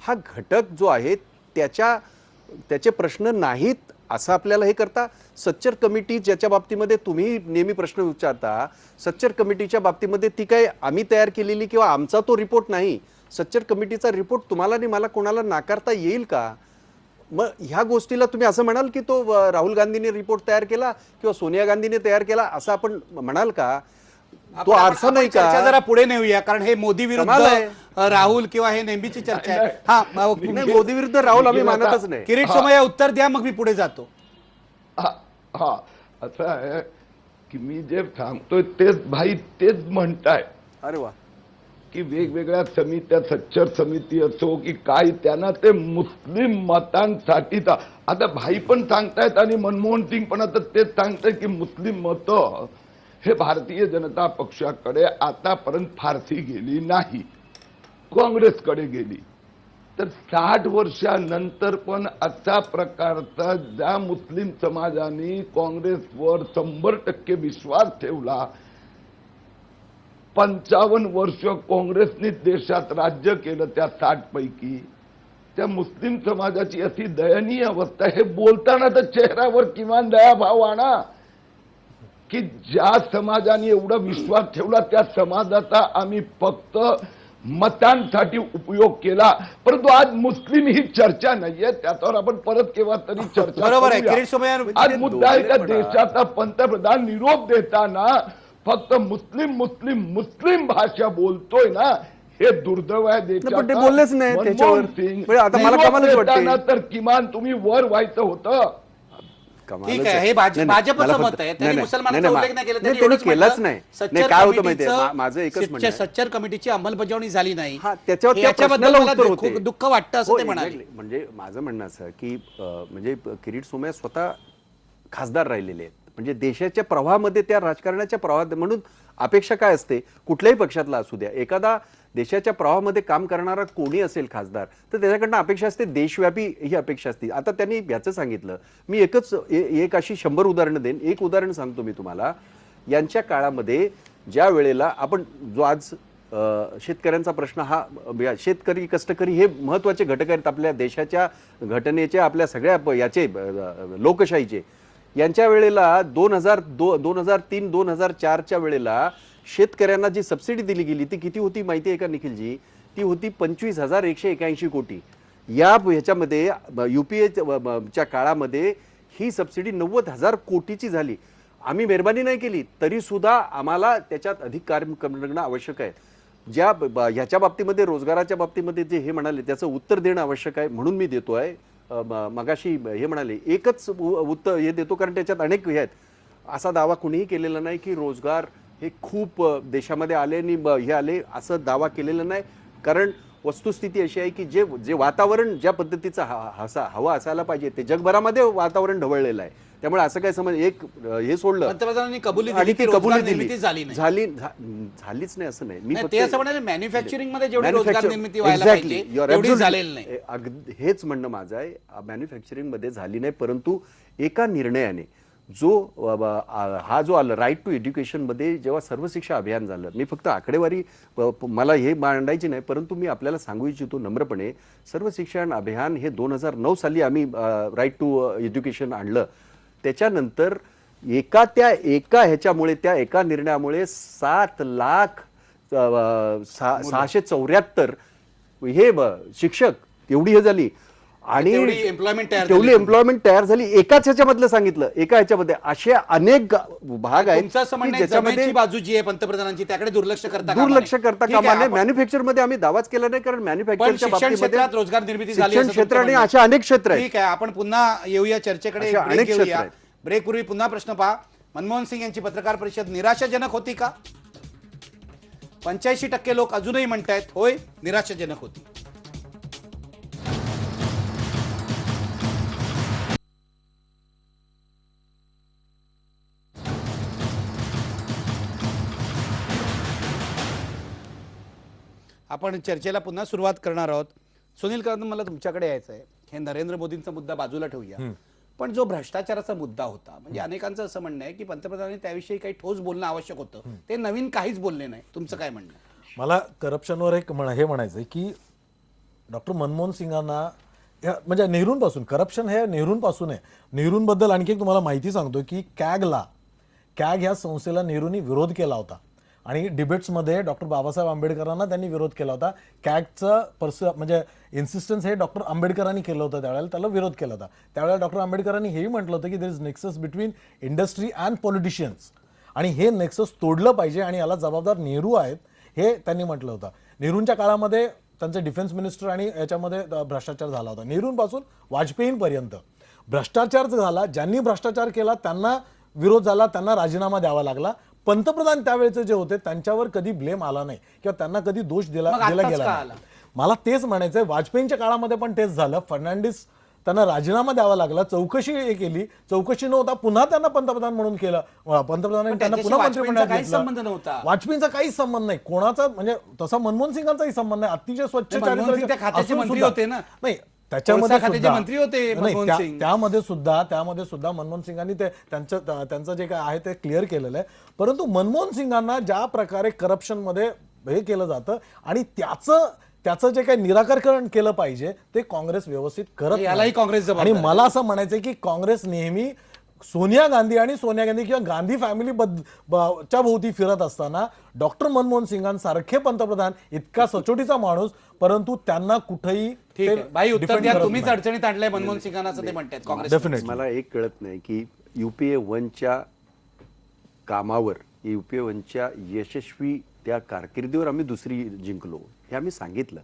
हा घटक जो आहे त्याचे प्रश्न नाहीत असं आपल्याला हे करता. सच्चर कमिटी ज्याच्या बाबतीमध्ये तुम्ही नेहमी प्रश्न विचारता, सच्चर कमिटीच्या बाबतीमध्ये ती काय आम्ही तयार केलेली किंवा आमचा तो रिपोर्ट नाही. सच्चर कमिटीचा रिपोर्ट तुम्हाला आणि मला कोणाला नाकारता येईल का? मग ह्या गोष्टीला तुम्ही असं म्हणाल की तो राहुल गांधीने रिपोर्ट तयार केला किंवा सोनिया गांधीने तयार केला असं आपण म्हणाल का? तो आरसा नाही का? चर्चा जरा पुढे नेऊया, कारण हे मोदी कमाल आहे. विरुद्ध राहुल किंवा हे नेहमीची चर्चा आहे. हा नाही, मोदी विरुद्ध राहुल आम्ही मानतच नाही. किरीट सोमय्या उत्तर द्या, मग मी पुढे जातो. हा असं आहे की मी जे सांगतोय तेच भाई तेच म्हणताय अरे वा. की वेगवेगळ्या समित्या, सच्चर समिती असो की काय, त्यांना ते मुस्लिम मतांसाठी आता भाई पण सांगतायत आणि मनमोहन सिंग पण आता तेच सांगतायत की मुस्लिम मतं हे भारतीय जनता पक्षाकडे आतापर्यंत फारसी गेली नाही, काँग्रेसकडे गेली. तर 60 वर्षानंतर पण अशा प्रकारचा ज्या मुस्लिम समाजाने काँग्रेसवर 100% विश्वास ठेवला, 55 वर्ष काँग्रेसने देशात राज्य केलं त्या 60 पैकी, त्या मुस्लिम समाजाची अशी दयनीय अवस्था. हे बोलताना तर चेहऱ्यावर किमान दयाभाव आणा की ज्या समाजाने एवढा विश्वास ठेवला त्या समाजाचा आम्ही फक्त मतांसाठी उपयोग केला. परंतु आज मुस्लिम ही चर्चा नाहीये, त्याच्यावर आपण परत केव्हा तरी चर्चा बरोबर आहे. करूया. किरीट सोमय्या आज मुद्दा आहे का देशाचा पंतप्रधान निरोप देताना फक्त मुस्लिम मुस्लिम मुस्लिम भाषा बोलतोय ना, हे दुर्दैव आहे नाही, पण ते देशाचं. बोललेच नाही मनमोहन त्याच्यावर. सिंग म्हणजे आता मला निरोप कमालच वाटते. देताना तर किमान तुम्ही वर व्हायचं होतं. कमालच ठीक आहे, हे नाही, भाजपचं मला मत फक्त- आहे. नाही, त्यांनी नाही, मुसलमानांचा नाही, उल्लेख नाही केला. नाही, त्यांनी त्यांनी एवढंच केलंच म्हटलं, नाही. सच्चर नाही, काय होतं माहितीये, कमिटीचं- माझं एकच म्हणणं आहे. सच्चर कमिटीची अंमलबजावणी झाली नाही. हा, त्याच्यावर त्या याच्याबद्दल प्रश्नाला मला उत्तर होते. खूप दुःख वाटतं असं हो, ते म्हणाले. exactly. म्हणजे माझं म्हणणं असं की म्हणजे किरीट सोमय्या स्वतः खासदार राहिलेले आहेत. म्हणजे देशाच्या प्रवाहामध्ये, त्या राजकारणाच्या प्रवाहात, म्हणून अपेक्षा काय असते कुठल्याही पक्षातला असू द्या, एखादा देशाच्या प्रवाहामध्ये काम करणारा कोणी असेल खासदार, तर त्याच्याकडनं अपेक्षा असते देशव्यापी ही अपेक्षा असते. आता त्यांनी याचं सांगितलं, मी एक अशी 100 उदाहरणं देईन. एक उदाहरण सांगतो मी तुम्हाला. यांच्या काळामध्ये ज्या वेळेला आपण जो आज शेतकऱ्यांचा प्रश्न हा, शेतकरी कष्टकरी हे महत्वाचे घटक आहेत आपल्या देशाच्या घटनेचे, आपल्या सगळ्या याचे लोकशाहीचे. यांच्या वेळेला 2003-2004च्या वेळेला शेतकऱ्यांना जी सबसिडी दिली गेली ती किती होती माहिती आहे का निखिलजी? ती होती 25,181 कोटी. ह्याच्यामध्ये UPAच्या काळामध्ये ही सबसिडी 90,000 कोटीची झाली. आम्ही मेहरबानी नाही केली तरी सुद्धा आम्हाला त्याच्यात अधिक कार्य करणं आवश्यक आहे. ह्याच्या बाबतीमध्ये, रोजगाराच्या बाबतीमध्ये जे हे म्हणाले त्याचं उत्तर देणं आवश्यक आहे, म्हणून मी देतोय. मगाशी हे म्हणाले एकच उत्तर हे देतो कारण त्याच्यात अनेक हे आहेत. असा दावा कुणीही केलेला नाही की रोजगार हे खूप देशामध्ये आले आणि हे आले असं दावा केलेला नाही. कारण वस्तुस्थिती अशी आहे की जे वातावरण ज्या पद्धतीचं हवा असायला पाहिजे ते जगभरामध्ये वातावरण ढवळलेलं आहे. त्यामुळे असं काय समज एक हे सोडलं, पंतप्रधानांनी कबुली आणि दिली ती की कबुली रोजगार दिली निर्मिती झाली नाही. झालीच नाही असं नाही. मी नाही, फक्त ते असं म्हणाले मॅन्युफॅक्चरिंग मध्ये जेवढी रोजगार निर्मिती व्हायला Exactly. पाहिजे You are तेवढी absolutely- झालेली नाही. हेच म्हणणं माझं आहे. मॅन्युफॅक्चरिंग मध्ये झाली नाही, परंतु एका निर्णयाने हा जो आला राईट टू एज्युकेशन मध्ये जेव्हा सर्व शिक्षा अभियान झालं, मी फक्त आकडेवारी मला हे मांडायची नाही, परंतु मी आपल्याला सांगू इच्छितो नम्रपणे, सर्व शिक्षण अभियान हे 2009 साली आम्ही राईट टू एज्युकेशन आणलं. त्याच्यानंतर एका ह्याच्यामुळे, त्या एका निर्णयामुळे 7,674 हे शिक्षक एवढी हे झाली. आणि तेवढी employment तयार तेवढी झाली. एम्प्लॉयमेंट तयार झाली. एकाच ह्याच्यामधलं सांगितलं, एका ह्याच्यामध्ये असे अनेक भाग आहेत तुमचं असं म्हणणं की आहे, जमिनीची बाजू जी आहे पंतप्रधानांची त्याकडे दुर्लक्ष करता कामा दुर्लक्ष नये. करता ठीक आहे, कामा नये. आपण- मॅन्युफॅक्चर मध्ये आम्ही दावाच केला नाही, कारण पण मॅन्युफॅक्चरच्या शिक्षण क्षेत्रात रोजगार निर्मिती झाली शिक्षण असं तुमचं क्षेत्र आणि म्हणणं आहे. अशा अनेक क्षेत्र आहेत. ठीक आहे, आपण पुन्हा येऊया चर्चेकडे. अशा ब्रेक अनेक क्षेत्र घेऊया. आहेत. ब्रेक पूर्वी पुन्हा प्रश्न पहा. मनमोहन सिंग यांची पत्रकार परिषद निराशाजनक होती का? 85% लोक अजूनही म्हणतायत होय, निराशाजनक होती. आपण चर्चेला पुन्हा सुरुवात करणार आहोत. सुनील कदम, मला तुमच्याकडे यायचं आहे. हे नरेंद्र मोदींचा मुद्दा बाजूला ठेवूया, पण जो भ्रष्टाचाराचा मुद्दा होता, म्हणजे अनेकांचं असं म्हणणं आहे की पंतप्रधानांनी त्याविषयी काही ठोस बोलणं आवश्यक होतं, ते नवीन काहीच बोलले नाही. तुमचं काय म्हणणं आहे? मला करप्शनवर एक हे म्हणायचं आहे की डॉक्टर मनमोहन सिंगांना म्हणजे नेहरूंपासून करप्शन हे नेहरूंपासून आहे. नेहरूंबद्दल आणखी एक तुम्हाला माहिती सांगतो की कॅग ह्या संस्थेला नेहरूंनी विरोध केला होता आणि डिबेट्समध्ये डॉक्टर बाबासाहेब आंबेडकरांना त्यांनी विरोध केला होता. कॅगचं म्हणजे इन्सिस्टन्स हे डॉक्टर आंबेडकरांनी केलं होतं, त्यावेळेला त्याला विरोध केला होता. त्यावेळेला डॉक्टर आंबेडकरांनी हेही म्हटलं होतं की there is nexus between industry and politicians आणि हे नेक्सस तोडलं पाहिजे आणि याला जबाबदार नेहरू आहेत हे त्यांनी म्हटलं होतं. नेहरूंच्या काळामध्ये त्यांचे डिफेन्स मिनिस्टर आणि याच्यामध्ये भ्रष्टाचार झाला होता. नेहरूंपासून वाजपेयींपर्यंत भ्रष्टाचार झाला. ज्यांनी भ्रष्टाचार केला त्यांना विरोध झाला, त्यांना राजीनामा द्यावा लागला. पंतप्रधान त्यावेळेचे जे होते त्यांच्यावर कधी ब्लेम आला नाही किंवा त्यांना कधी दोष दिला मग आत्ताच गेला का नाही. आला? मला तेच म्हणायचंय, वाजपेयींच्या काळामध्ये पण तेच झालं. फर्नांडिस त्यांना राजीनामा द्यावा लागला, चौकशी केली, चौकशी नव्हता पुन्हा त्यांना पंतप्रधान म्हणून केलं. पंतप्रधानांनी त्यांना त्याच्याशी पुन्हा वाजपेयींचा मंत्रिमंडळात काहीच घेतलं. संबंध नव्हता. वाजपेयींचा काहीच संबंध नाही कोणाचा, म्हणजे तसा मनमोहन सिंगांचाही संबंध नाही. अतिशय स्वच्छ मनमोहन सिंग चारित्र्य त्या खात्याचे असून मंत्री सुद्धा- होते ना. नाही त्याच्यामध्ये खात्याचे सुद्धा- मंत्री होते नाही, मनमोहन सिंग. त्यामध्ये सुद्धा मनमोहन सिंगांनी त्यांचं जे काय आहे ते क्लिअर केलेलं आहे. परंतु मनमोहन सिंगांना ज्या प्रकारे करप्शनमध्ये हे केलं जातं आणि त्याचं जे काही निराकरण केलं पाहिजे ते काँग्रेस व्यवस्थित करत नाही. यालाही काँग्रेस जबाबदार आणि आहे. मला असं म्हणायचंय की काँग्रेस नेहमी सोनिया गांधी किंवा गांधी फॅमिली च्या भोवती फिरत असताना डॉक्टर मनमोहन सिंगांसारखे पंतप्रधान, इतका सचोटीचा माणूस, परंतु त्यांना कुठेही ठीक आहे भाई, उत्तर defend द्या. करत तुम्हीच नाही. अडचणीत आणलंय मनमोहन सिंगांना असं ते म्हणतात काँग्रेस. Definitely. मला एक कळत नाही की UPA 1च्या कामावर, UPA 1च्या यशस्वी त्या कारकिर्दीवर आम्ही दुसरी जिंकलो हे आम्ही सांगितलं.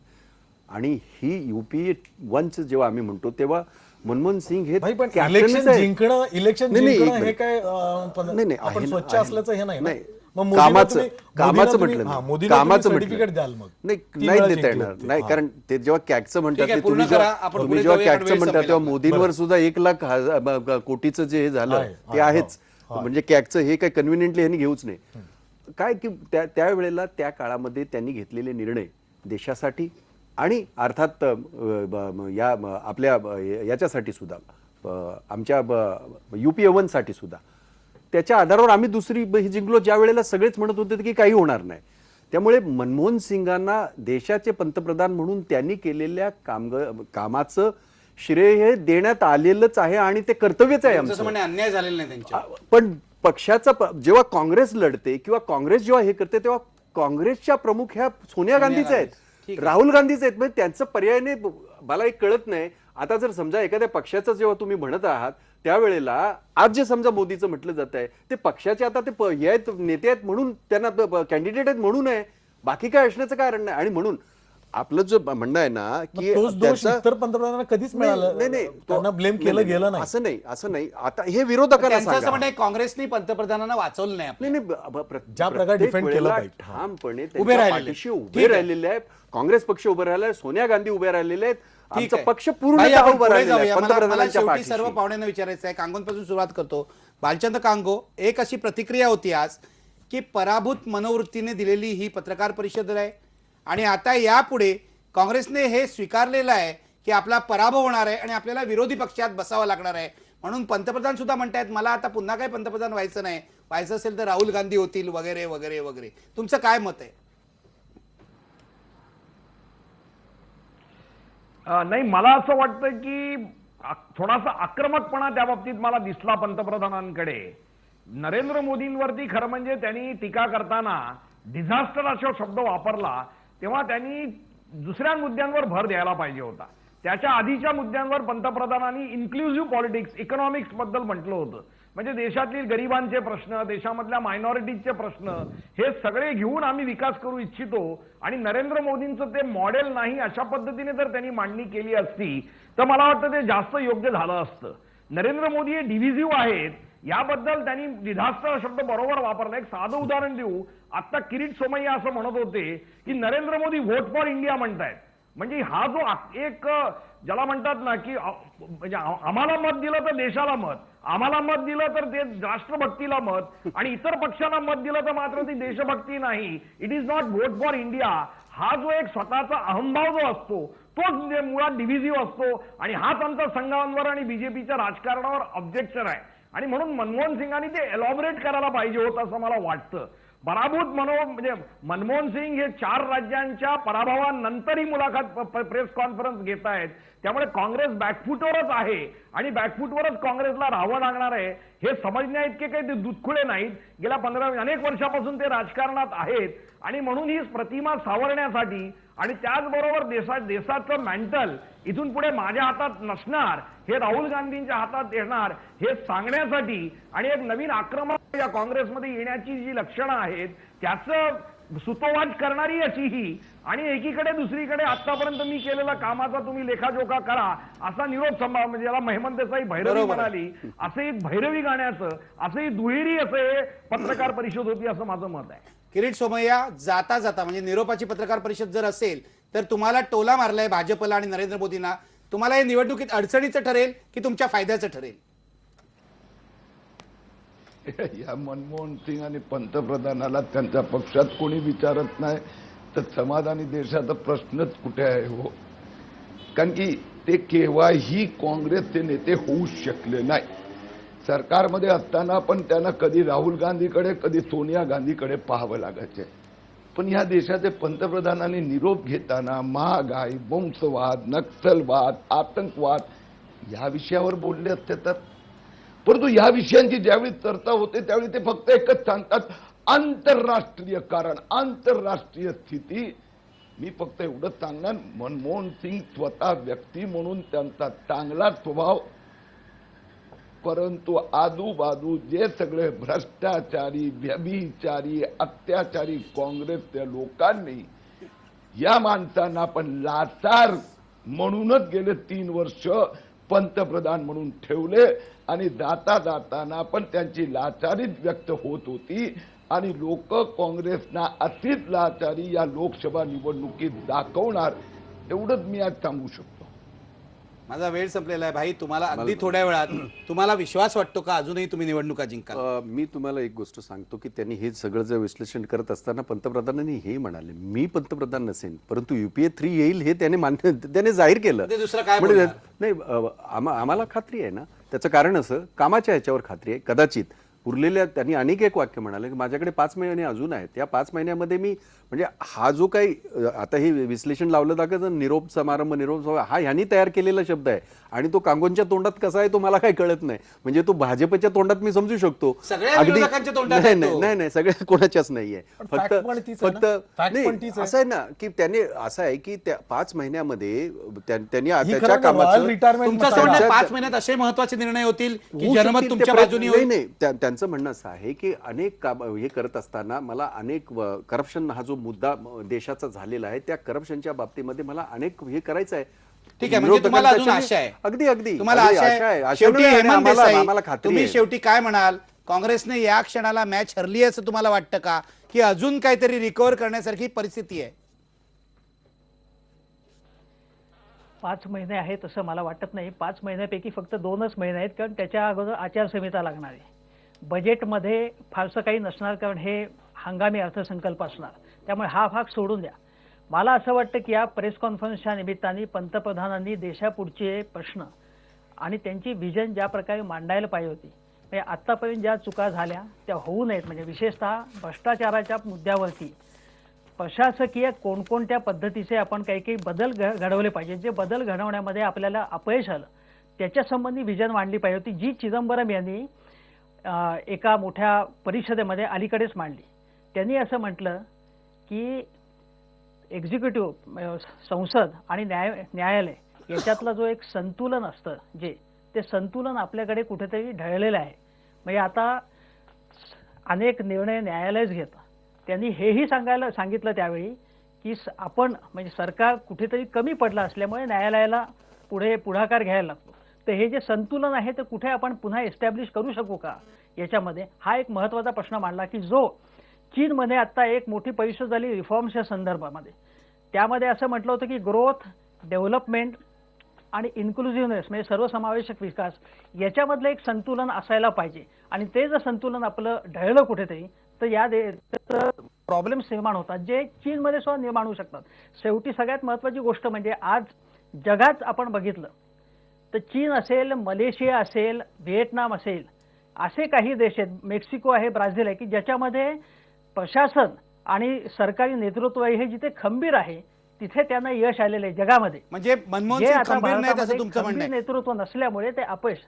आणि ही UPA 1चं जेव्हा आम्ही म्हणतो तेव्हा मनमोहन सिंग हे भाई, पण captainच इलेक्शन आहे. जिंकणं नाही, नाही, एक हे मिनिट. काय नाही, आपण आहे ना, स्वच्छ आहे असल्याचं हे नाही ना. नाही. मग मोदीला कामाचं तुम्ही- म्हटलं हा, मी. मोदीला कामाचं तुम्ही म्हटलं. सर्टिफिकेट द्याल मग. नाही, तीन नाही वेळा देता जिंकले येणार होते. नाही, हा. कारण ते जेव्हा कॅगचं म्हणतात ठीक आहे, ते तुम्ही पूर्ण करा. आपण तुम्ही पुढे जेव्हा जाऊया, कॅगचं वेळ म्हणता संपेल तेव्हा आपला. मोदींवर सुद्धा 1,00,000 कोटीचं जे हे झालं आहे, ते आहे, आहेच. म्हणजे कॅगचं हे काय कन्व्हिनियंटली यांनी घेऊच नाही. काय की त्यावेळेला त्या काळामध्ये त्यांनी घेतलेले निर्णय देशासाठी आणि अर्थात आपल्या याच्यासाठी सुद्धा आमच्या UPA 1 साठी सुद्धा त्याच्या आधारावर आम्ही दुसरी ही जिंकलो, ज्या वेळेला सगळेच म्हणत होते की काही होणार नाही. त्यामुळे मनमोहन सिंगांना देशाचे पंतप्रधान म्हणून त्यांनी केलेल्या कामाचं श्रेय हे देण्यात आलेलंच आहे आणि ते कर्तव्यच आहे जसं आमचं. म्हणे अन्याय झालेला नाही त्यांच्या. पण पक्षाचा जेव्हा काँग्रेस लढते किंवा काँग्रेस जेव्हा हे करते तेव्हा काँग्रेसच्या प्रमुख ह्या सोनिया गांधीच आहेत, ठीक राहुल गांधीच आहेत. म्हणजे त्यांचं पर्यायाने मला एक कळत नाही. आता जर समजा एखाद्या पक्षाचं जेव्हा तुम्ही म्हणत आहात त्यावेळेला आज जे समजा मोदीचं म्हटलं जात आहे ते पक्षाचे आता ते हे आहेत, नेते आहेत म्हणून त्यांना कॅन्डिडेट आहेत म्हणून आहे, बाकी काय असण्याचं कारण नाही. आणि म्हणून आपलं जो म्हणणं आहे ना की तोच दोष त्याचा- इतर पंतप्रधानांना कधीच मिळाला नाही, त्यांना ब्लेम केलं गेलं नाही. असं नाही. आता हे विरोधकांना त्यांचं असं सांगा. म्हणणं आहे, काँग्रेसने पंतप्रधानांना वाचवलं नाही आपलं. नाही ज्या प्रकारे प्रत्येक defend केलं वेळेला पाहिजे. ठामपणे उभे त्यांच्या राहिलेले. पाठीशी ठीक उभे आहे. राहिलेले आहेत. काँग्रेस पक्ष उभे राहिला आहे, सोनिया गांधी उभे राहिलेले आहेत. ठीक आमचा आहे. पक्ष भाई, पूर्ण आपण उभा पुढे राहिलेला आहे जाऊया. मला पंतप्रधानांच्या शेवटी पाठीशी. सर्व पाहुण्यांना विचारायचं आहे. कांगोंपासून सुरुवात करतो. भालचंद्र कांगो, एक अशी प्रतिक्रिया होती आज की पराभूत मनोवृत्तीने दिलेली ही पत्रकार परिषद आहे आणि आता यापुढे काँग्रेसने हे स्वीकारलेलं आहे की आपला पराभव होणार आहे आणि आपल्याला विरोधी पक्षात बसावं लागणार आहे. म्हणून पंतप्रधान सुद्धा म्हणतायत मला आता पुन्हा काही पंतप्रधान व्हायचं नाही, व्हायचं असेल तर राहुल गांधी होतील वगैरे वगैरे वगैरे. तुमचं काय मत आहे? नाही, मला असं वाटतं की थोडासा आक्रमकपणा त्या बाबतीत मला दिसला पंतप्रधानांकडे. नरेंद्र मोदींवरती खरं म्हणजे त्यांनी टीका करताना डिझास्टर असा शब्द वापरला तेव्हा त्यांनी दुसऱ्या मुद्द्यांवर भर द्यायला पाहिजे होता. त्याच्या आधीच्या मुद्द्यांवर पंतप्रधानांनी इन्क्लुझिव्ह पॉलिटिक्स, इकॉनॉमिक्स बद्दल म्हटलं होतं. म्हणजे देशातील गरिबांचे प्रश्न, देशामधल्या मायनॉरिटीजचे प्रश्न हे सगळे घेऊन आम्ही विकास करू इच्छितो आणि नरेंद्र मोदींचं ते मॉडेल नाही अशा पद्धतीने जर त्यांनी मांडणी केली असती तर मला वाटतं ते जास्त योग्य झालं असतं. नरेंद्र मोदी हे डिव्हिजिव्ह आहेत याबद्दल त्यांनी डिझास्टर शब्द बरोबर वापरला. एक साधं उदाहरण देऊ. आता किरीट सोमय्या असं म्हणत होते की Narendra Modi vote for India म्हणतायत. म्हणजे हा जो एक ज्याला म्हणतात ना की म्हणजे आम्हाला मत दिलं तर देशाला मत, आम्हाला मत दिलं तर ते राष्ट्रभक्तीला मत आणि इतर पक्षांना मत दिलं तर मात्र ती देशभक्ती नाही. It is not vote for India. हा जो एक स्वतःचा अहंभाव जो असतो तोच मुळात डिव्हिजिव्ह असतो आणि हाच आमचा संघांवर आणि बीजेपीच्या राजकारणावर ऑब्जेक्शन आहे. आणि म्हणून मनमोहन सिंगांनी ते एलॉबरेट करायला पाहिजे होतं असं मला वाटतं. पराभूत म्हणजे मनमोहन सिंग हे 4 राज्यांच्या पराभवानंतरही मुलाखत प्रेस कॉन्फरन्स घेत आहेत. त्यामुळे काँग्रेस बॅकफुटवरच आहे आणि बॅकफुटवरच काँग्रेसला राहावं लागणार आहे हे समजण्या इतके काही ते दुधखुळे नाहीत. गेल्या 15 अनेक वर्षापासून ते राजकारणात आहेत आणि म्हणून ही प्रतिमा सावरण्यासाठी आणि त्याचबरोबर देशाचं मॅन्टल इथून पुढे माझ्या हातात नसणार, हे राहुल गांधींच्या हातात येणार हे सांगण्यासाठी आणि एक नवीन आक्रमक या काँग्रेसमध्ये येण्याची जी लक्षणं आहेत त्याचं सुतोवाच करणारी अशी ही आणि एकीकडे दुसरीकडे आतापर्यंत मी केलेला कामाचा तुम्ही लेखाजोखा करा असा निरोप म्हणजे याला हेमंत देसाई भैरवी बरोबर. म्हणाली, असं एक भैरवी गाण्याचं असंही दुहेरी असं हे पत्रकार परिषद होती असं माझं मत आहे. किरीट सोमय्या, जाता जाता म्हणजे निरोपाची पत्रकार परिषद जर असेल तर तुम्हाला टोला मारलाय भाजपला आणि नरेंद्र मोदींना, तुम्हाला हे निवडणुकीत अडचणीचं ठरेल की तुमच्या फायद्याचं ठरेल? या मनमोहन सिंग आणि पंतप्रधानाला त्यांच्या पक्षात कोणी विचारत नाही तर समाधानी देशाचा प्रश्नच कुठे आहे हो. कारण की ते केव्हाही काँग्रेसचे नेते होऊ शकले नाही. सरकारमध्ये असताना पण त्यांना कधी राहुल गांधीकडे कधी सोनिया गांधीकडे पाहावं लागायचे. पण या देशाचे पंतप्रधानांनी निरोप घेताना महागाई, वंशवाद, नक्षलवाद, आतंकवाद या विषयावर बोलले असते तर, परंतु या विषयांची ज्यावेळी चर्चा होते त्यावेळी ते फक्त एकच सांगतात, आंतरराष्ट्रीय कारण, आंतरराष्ट्रीय स्थिती. मी फक्त एवढंच सांगणार, मनमोहन सिंग स्वतः व्यक्ती म्हणून त्यांचा चांगला स्वभाव, परंतु आजूबाजू जे सगळे भ्रष्टाचारी, व्यभिचारी, अत्याचारी काँग्रेसच्या लोकांनी या माणसांना पण लाचार म्हणूनच गेले 3 वर्ष पंतप्रधान म्हणून ठेवले आणि जाता जाताना पण त्यांची लाचारीच व्यक्त होत होती आणि लोक काँग्रेसना अशीच लाचारी या लोकसभा निवडणुकीत दाखवणार एवढंच मी आज सांगू शकतो. माझा वेळ संपलेला आहे भाई. तुम्हाला अगदी थोड्या वेळात तुम्हाला विश्वास वाटतो का अजूनही तुम्ही निवडणुका जिंकाल? मी तुम्हाला एक गोष्ट सांगतो की त्यांनी हे सगळं जे विश्लेषण करत असताना पंतप्रधानांनी हे म्हणाले, मी पंतप्रधान नसेन परंतु UPA 3 येईल हे त्याने जाहीर केलं. ते दुसरं काय म्हणजे बोलणार? नाही, आम्हाला खात्री आहे ना. त्याचं कारण असं, कामाच्या ह्याच्यावर खात्री आहे. कदाचित उरलेल्या त्यांनी अनेक एक वाक्य म्हणाले की माझ्याकडे 5 महिने अजून आहेत, या 5 महिन्यामध्ये मी म्हणजे हा जो काही आता हे विश्लेषण लावलं जातं निरोप समारंभ हा ह्यांनी तयार केलेला शब्द आहे आणि तो कांगोंच्या तोंडात कसा आहे तो मला काही कळत नाही. म्हणजे तो भाजपच्या तोंडात मी समजू शकतो, सगळ्या विरोधकांच्या तोंडात आहे तो. नाही सगळ्या कोणाच्याच नाहीये. फक्त नाही, असं आहे ना की त्याने असं आहे की त्या 5 महिन्यामध्ये त्यांनी ही त्याच्या खरं ना, कामाचं royal retirement तुमच्या मसाला. तोंडात त्यांच्या- 5 महिन्यात असे महत्वाचे निर्णय होतील की होऊ जनमत शकतील तुमच्या ते बाजूने होईल? नाही, त्यांचं म्हणणं असं आहे की अनेक काम हे करत असताना मला अनेक करप्शन हा जो मुद्दा देशाचा झालेला आहे त्या करप्शनच्या बाबतीमध्ये मला अनेक हे करायचं आहे. ठीक आहे, म्हणजे तुम्हाला अजून विरोधकांच्या आशा आहे. अगदी अगदी तुम्हाला अगदी आशा आहे. आशा शेवटी नाही, हेमंत आम्हाला देसाई, खात्री तुम्ही आहे. शेवटी काय म्हणाल? काँग्रेसने या क्षणाला मॅच हरली असं तुम्हाला वाटतं का की अजून काहीतरी रिकव्हर करण्यासारखी परिस्थिती आहे? 5 महिने आहेत असं मला वाटत नाही. 5 महिन्यापैकी फक्त 2च महिने आहेत, कारण त्याच्या अगोदर आचारसंहिता लागणार आहे. बजेटमध्ये फारसं काही नसणार, कारण हे हंगामी अर्थसंकल्प असणार. त्यामुळे हा भाग सोडून द्या. मला असं वाटतं की या प्रेस कॉन्फरन्सच्या निमित्ताने पंतप्रधानांनी देशापुढचे प्रश्न आणि त्यांची व्हिजन ज्या प्रकारे मांडायला पाहिजे होती, म्हणजे आत्तापर्यंत ज्या चुका झाल्या त्या होऊ नयेत. म्हणजे विशेषतः भ्रष्टाचाराच्या मुद्द्यावरती प्रशासकीय कोणकोणत्या पद्धतीचे आपण काही काही बदल घडवले पाहिजे. जे बदल घडवण्यामध्ये आपल्याला अपयश आलं त्याच्या संबंधी व्हिजन मांडली पाहिजे होती, जी चिदंबरम यांनी एका मोठ्या परिषदेमध्ये अलीकडेच मांडली. त्यांनी असं म्हटलं की एक्झिक्युटिव्ह संसद आणि न्यायालय याच्यातलं जो एक संतुलन असतं, ते संतुलन आपल्याकडे कुठेतरी ढळलेलं आहे. म्हणजे आता अनेक निर्णय न्यायालयच घेतं. त्यांनी हेही सांगितलं त्यावेळी की आपण म्हणजे सरकार कुठेतरी कमी पडलं असल्यामुळे न्यायालयाला पुढाकार घ्यायला लागतो. तर हे जे संतुलन आहे ते कुठे आपण पुन्हा एस्टॅब्लिश करू शकू का याच्यामध्ये, हा एक महत्त्वाचा प्रश्न मांडला. की जो चीनमध्ये आता एक मोठी परिषद झाली रिफॉर्म्सच्या संदर्भामध्ये, त्यामध्ये असं म्हटलं होतं की ग्रोथ, डेव्हलपमेंट आणि इन्क्लुझिव्हनेस म्हणजे सर्वसमावेशक विकास याच्यामधलं एक संतुलन असायला पाहिजे. आणि ते जर संतुलन आपलं ढळलं कुठेतरी तर प्रॉब्लेम्स निर्माण होतात, जे चीनमध्ये सुद्धा निर्माण होऊ शकतात. शेवटी सगळ्यात महत्त्वाची गोष्ट म्हणजे आज जगात आपण बघितलं तर चीन असेल, मलेशिया असेल, व्हिएतनाम असेल, असे काही देश आहेत, मेक्सिको आहे, ब्राझील आहे, की ज्याच्यामध्ये प्रशासन आणि सरकारी नेतृत्व हे जिथे खंबीर आहे तिथे त्यांना यश आलेलं आहे जगामध्ये. म्हणजे मनमोहन जे सिंग आता खंबीर नाही असं भारतामध्ये तुमचं म्हणणं खंबीर आहे. नेतृत्व नसल्यामुळे ते अपयश.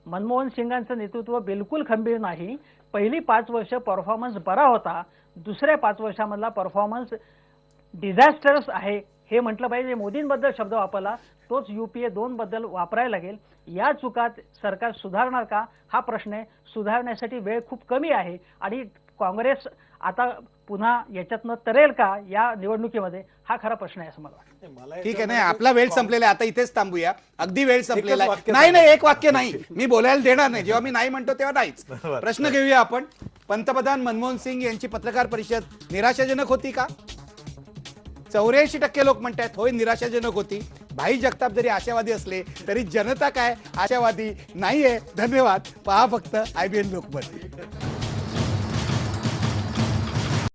मनमोहन सिंगांचं नेतृत्व बिलकुल खंबीर नाही. पहिली 5 वर्ष परफॉर्मन्स बरा होता, दुसऱ्या 5 वर्षामधला परफॉर्मन्स डिझास्टरस आहे हे म्हटलं पाहिजे. मोदींबद्दल शब्द वापरला तोच UPA 2 बद्दल वापरायला लागेल. या चुकात सरकार सुधारणार का हा प्रश्न आहे. सुधारण्यासाठी वेळ खूप कमी आहे आणि काँग्रेस आता पुन्हा याच्यातनं तरेल का या निवडणुकीमध्ये हा खरा प्रश्न आहे असं मला वाटतं. ठीक आहे, नाही आपला वेळ संपलेला आहे, आता इथेच थांबूया. अगदी वेळ संपलेला आहे. वाक्य नाही नाही एक वाक्य नाही, मी बोलायला देणार नाही. जेव्हा मी नाही म्हणतो तेव्हा नाहीच. प्रश्न घेऊया आपण. पंतप्रधान मनमोहन सिंग यांची पत्रकार परिषद निराशाजनक होती का? 84% लोक म्हणतात होय निराशाजनक होती. भाई जगताप जरी आशावादी असले तरी जनता काय आशावादी नाहीये. धन्यवाद. पहा फक्त IBN लोकमत.